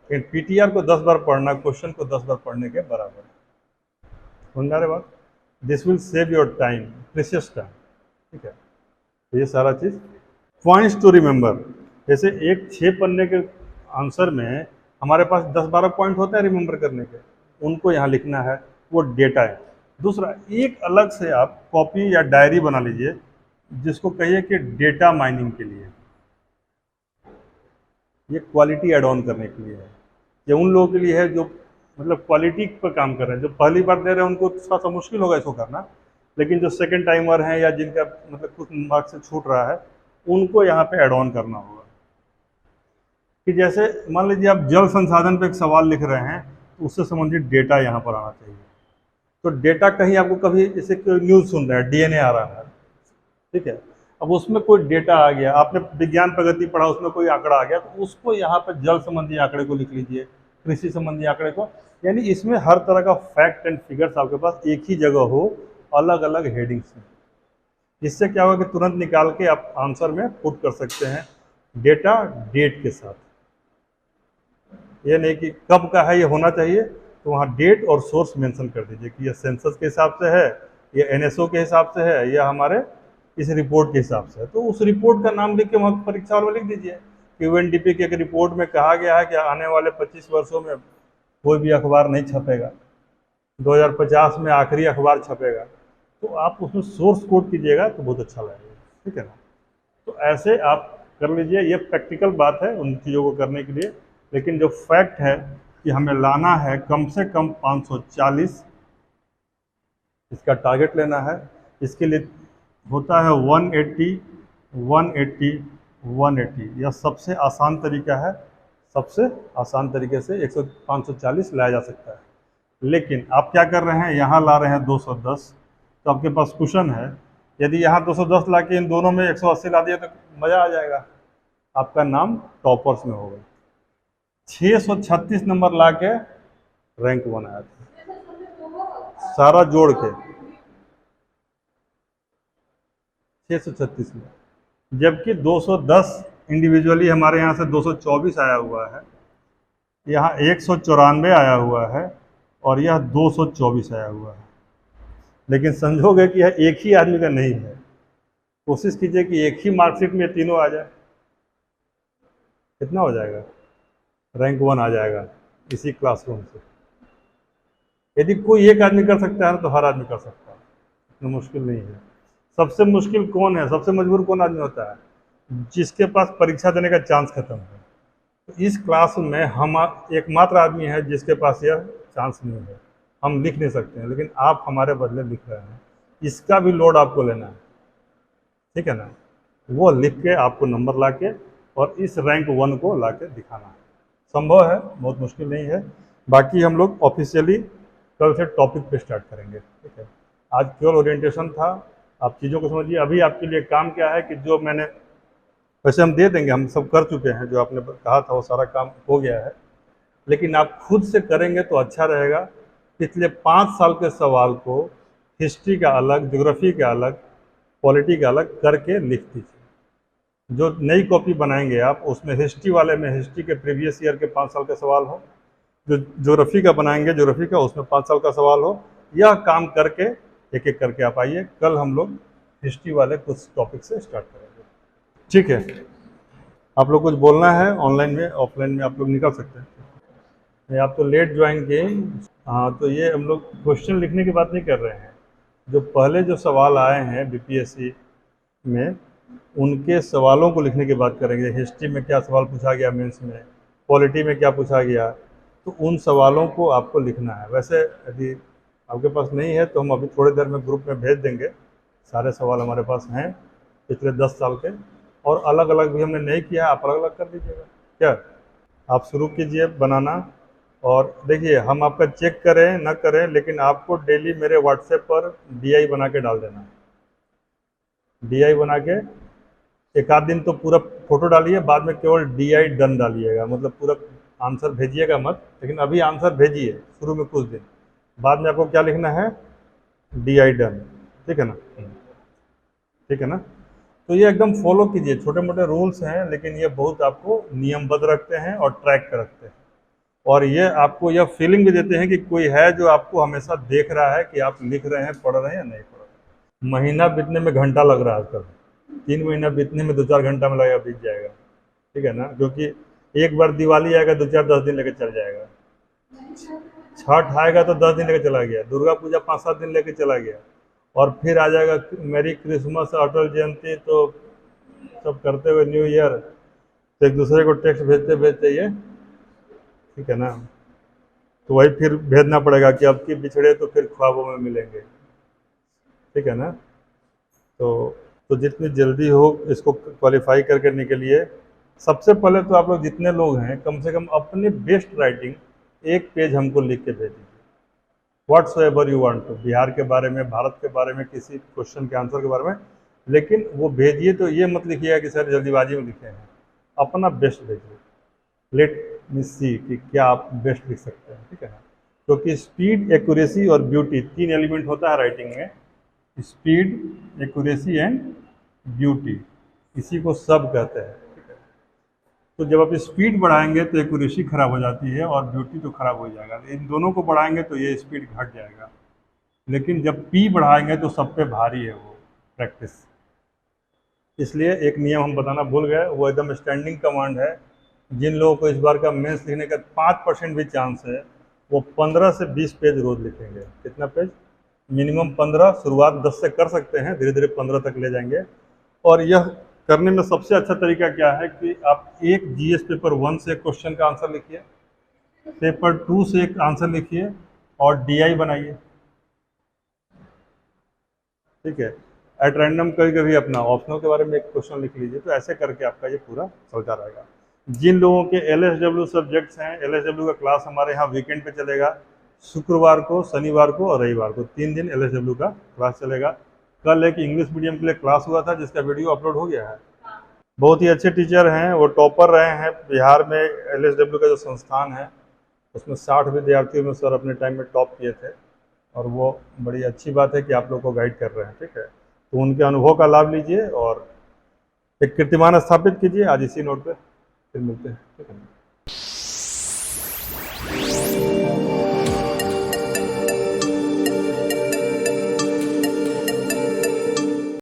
लेकिन पीटीआर को 10 बार पढ़ना, क्वेश्चन को 10 बार पढ़ने के बराबर है। समझ आ रहे बात? This will save your time, precious time, ठीक है। ये सारा चीज़ पॉइंट्स टू रिमेंबर, जैसे एक 6 पन्ने के आंसर में हमारे पास 10-12 पॉइंट होते हैं रिमेंबर करने के, उनको यहाँ लिखना है, वो डेटा है। दूसरा, एक अलग से आप कॉपी या डायरी बना लीजिए, जिसको कहिए कि डेटा माइनिंग के लिए, ये क्वालिटी एड ऑन करने के लिए है। ये उन लोगों के लिए है जो मतलब क्वालिटी पर काम कर रहे हैं। जो पहली बार दे रहे हैं उनको थोड़ा सा मुश्किल होगा इसको करना, लेकिन जो सेकंड टाइमर हैं या जिनका मतलब कुछ मार्क्स से छूट रहा है, उनको यहाँ पे ऐड ऑन करना होगा। कि जैसे मान लीजिए आप जल संसाधन पे एक सवाल लिख रहे हैं, तो उससे संबंधित डेटा यहाँ पर आना चाहिए। तो डेटा कहीं आपको कभी जैसे कोई न्यूज़ सुन रहे हैं, डीएनए आ रहा है, ठीक है, अब उसमें कोई डेटा आ गया, आपने विज्ञान प्रगति पढ़ा, उसमें कोई आंकड़ा आ गया, तो उसको यहाँ पर जल संबंधी आंकड़े को लिख लीजिए, कृषि संबंधी आंकड़े को। यानी इसमें हर तरह का फैक्ट एंड फिगर्स आपके पास एक ही जगह हो, अलग अलग हेडिंग्स में। इससे क्या होगा कि तुरंत निकाल के आप आंसर में पुट कर सकते हैं, डेटा डेट के साथ। ये नहीं कि कब का है, ये होना चाहिए, तो वहाँ डेट और सोर्स मेंशन कर दीजिए कि ये सेंसस के हिसाब से है, ये एनएसओ के हिसाब से है, या हमारे इस रिपोर्ट के हिसाब से है। तो उस रिपोर्ट का नाम लिख के वहाँ परीक्षा में लिख दीजिए कि यूएनडीपी की एक रिपोर्ट में कहा गया है कि आने वाले 25 वर्षों में कोई भी अखबार नहीं छपेगा, 2050 में आखिरी अखबार छपेगा। तो आप उसमें सोर्स कोड कीजिएगा तो बहुत अच्छा लगेगा, ठीक है ना। तो ऐसे आप कर लीजिए, ये प्रैक्टिकल बात है उन चीज़ों को करने के लिए। लेकिन जो फैक्ट है कि हमें लाना है कम से कम 540 इसका टारगेट लेना है। इसके लिए होता है 180 180 180। यह सबसे आसान तरीका है, सबसे आसान तरीके से 100 540 लाया जा सकता है। लेकिन आप क्या कर रहे हैं, यहाँ ला रहे हैं 210, तो आपके पास कुशन है। यदि यहाँ 210 ला के इन दोनों में 180 ला दिया तो मज़ा आ जाएगा, आपका नाम टॉपर्स में होगा। 636 नंबर ला के रैंक 1 आया था, सारा जोड़ के 636 में। जबकि 210 इंडिविजुअली हमारे यहाँ से 224 आया हुआ है, यहाँ 194 आया हुआ है और यह 224 आया हुआ है। लेकिन समझोगे कि यह एक ही आदमी का नहीं है। कोशिश कीजिए कि एक ही मार्कशीट में तीनों आ जाए, कितना हो जाएगा, रैंक 1 आ जाएगा इसी क्लासरूम से। यदि कोई एक आदमी कर सकता है तो हर आदमी कर सकता है, इतना मुश्किल नहीं है। सबसे मुश्किल कौन है, सबसे मजबूर कौन आदमी होता है, जिसके पास परीक्षा देने का चांस खत्म है। तो इस क्लास में हम एकमात्र आदमी है जिसके पास यह चांस नहीं है, हम लिख नहीं सकते हैं, लेकिन आप हमारे बदले लिख रहे हैं। इसका भी लोड आपको लेना है, ठीक है ना। वो लिख के आपको नंबर ला के और इस रैंक 1 को ला के दिखाना है। संभव है, बहुत मुश्किल नहीं है। बाकी हम लोग ऑफिशियली कल से टॉपिक पे स्टार्ट करेंगे, ठीक है। आज केवल ओरिएंटेशन था, आप चीज़ों को समझिए। अभी आपके लिए काम क्या है कि जो मैंने, वैसे हम दे देंगे, हम सब कर चुके हैं, जो आपने कहा था वो सारा काम हो गया है, लेकिन आप खुद से करेंगे तो अच्छा रहेगा। पिछले 5 साल के सवाल को हिस्ट्री का अलग, ज्योग्राफी का अलग, पॉलिटी का अलग करके लिख दीजिए। जो नई कॉपी बनाएंगे आप, उसमें हिस्ट्री वाले में हिस्ट्री के प्रीवियस ईयर के 5 साल के सवाल हो, जो ज्योग्राफी का बनाएंगे ज्योग्राफी का, उसमें 5 साल का सवाल हो। यह काम करके एक एक करके आप आइए। कल हम लोग हिस्ट्री वाले कुछ टॉपिक से स्टार्ट करेंगे, ठीक है। आप लोग कुछ बोलना है, ऑनलाइन में ऑफलाइन में आप लोग निकल सकते हैं। आप तो लेट ज्वाइन किए। हाँ, तो ये हम लोग क्वेश्चन लिखने की बात नहीं कर रहे हैं। जो पहले जो सवाल आए हैं बीपीएससी में, उनके सवालों को लिखने की बात करेंगे। हिस्ट्री में क्या सवाल पूछा गया मेंस में, पॉलिटी में क्या पूछा गया, तो उन सवालों को आपको लिखना है। वैसे यदि आपके पास नहीं है तो हम अभी थोड़ी देर में ग्रुप में भेज देंगे। सारे सवाल हमारे पास हैं पिछले 10 साल के, और अलग अलग भी हमने नहीं किया, आप अलग अलग कर लीजिएगा। क्या आप शुरू कीजिए बनाना, और देखिए हम आपका चेक करें ना करें, लेकिन आपको डेली मेरे व्हाट्सएप पर डीआई बना के डाल देना है। डीआई बना के एक आध दिन तो पूरा फोटो डालिए, बाद में केवल डीआई डन डालिएगा, मतलब पूरा आंसर भेजिएगा मत, लेकिन अभी आंसर भेजिए शुरू में कुछ दिन, बाद में आपको क्या लिखना है, डीआई डन, ठीक है ना, ठीक है ना। तो ये एकदम फॉलो कीजिए। छोटे मोटे रूल्स हैं, लेकिन ये बहुत आपको नियमबद्ध रखते हैं और ट्रैक कर रखते हैं, और ये आपको यह फीलिंग भी देते हैं कि कोई है जो आपको हमेशा देख रहा है कि आप लिख रहे हैं, पढ़ रहे हैं या नहीं पढ़ रहे। महीना बीतने में घंटा लग रहा है आजकल, 3 महीना बीतने में 2-4 घंटा में लगेगा, बीत जाएगा, ठीक है ना। क्योंकि एक बार दिवाली आएगा 2-4-10 दिन लेके चल जाएगा, छठ आएगा तो 10 दिन लेके चला गया, दुर्गा पूजा 5-7 दिन लेके चला गया, और फिर आ जाएगा मेरी क्रिसमस, अटल जयंती, तो सब करते हुए न्यू ईयर, तो एक दूसरे को टेक्स्ट भेजते भेजते ये, ठीक है ना। तो वही फिर भेजना पड़ेगा कि अब की बिछड़े तो फिर ख्वाबों में मिलेंगे, ठीक है ना। तो जितनी जल्दी हो इसको क्वालिफाई करने के लिए, सबसे पहले तो आप लोग जितने लोग हैं, कम से कम अपनी बेस्ट राइटिंग 1 पेज हमको लिख के भेज दीजिए। Whatsoever you want to, Bihar के बारे में, भारत के बारे में, किसी क्वेश्चन के आंसर के बारे में, लेकिन वो भेजिए तो ये मत लिखिएगा कि सर जल्दीबाजी में लिखे हैं, अपना बेस्ट भेजिए। लेट मी सी कि क्या आप बेस्ट लिख सकते हैं, ठीक है ना। क्योंकि स्पीड, एक्यूरेसी और ब्यूटी 3 एलिमेंट होता है राइटिंग में, स्पीड, एक्यूरेसी एंड ब्यूटी, इसी को सब कहते हैं, ठीक है। तो जब आप स्पीड बढ़ाएंगे तो एक्यूरेसी खराब हो जाती है और ब्यूटी तो खराब हो जाएगा। इन दोनों को बढ़ाएंगे तो ये स्पीड घट जाएगा, लेकिन जब पी बढ़ाएंगे तो सब पे भारी है वो प्रैक्टिस। इसलिए एक नियम हम बताना भूल गए, वो एकदम स्टैंडिंग कमांड है। जिन लोगों को इस बार का मेंस लिखने का 5% भी चांस है, वो 15 से 20 पेज रोज लिखेंगे। कितना पेज? मिनिमम 15, शुरुआत 10 से कर सकते हैं, धीरे धीरे 15 तक ले जाएंगे। और यह करने में सबसे अच्छा तरीका क्या है कि आप एक जीएस पेपर 1 से क्वेश्चन का आंसर लिखिए, पेपर 2 से एक आंसर लिखिए और डीआई बनाइए। ठीक है। एट रैंडम कभी कभी अपना ऑप्शनल के बारे में एक क्वेश्चन लिख लीजिए, तो ऐसे करके आपका ये पूरा चलता रहेगा। जिन लोगों के LSW सब्जेक्ट्स हैं, LSW का क्लास हमारे यहाँ वीकेंड पे चलेगा, शुक्रवार को, शनिवार को और रविवार को 3 दिन LSW का क्लास चलेगा। कल एक इंग्लिश मीडियम के लिए क्लास हुआ था जिसका वीडियो अपलोड हो गया है। बहुत ही अच्छे टीचर हैं, वो टॉपर रहे हैं बिहार में। LSW का जो संस्थान है उसमें 60 विद्यार्थियों में सर अपने टाइम में टॉप किए थे, और वो बड़ी अच्छी बात है कि आप लोग को गाइड कर रहे हैं। ठीक है, तो उनके अनुभव का लाभ लीजिए और एक कीर्तिमान स्थापित कीजिए। आज इसी नोट पे फिर मिलते हैं। ठीक है।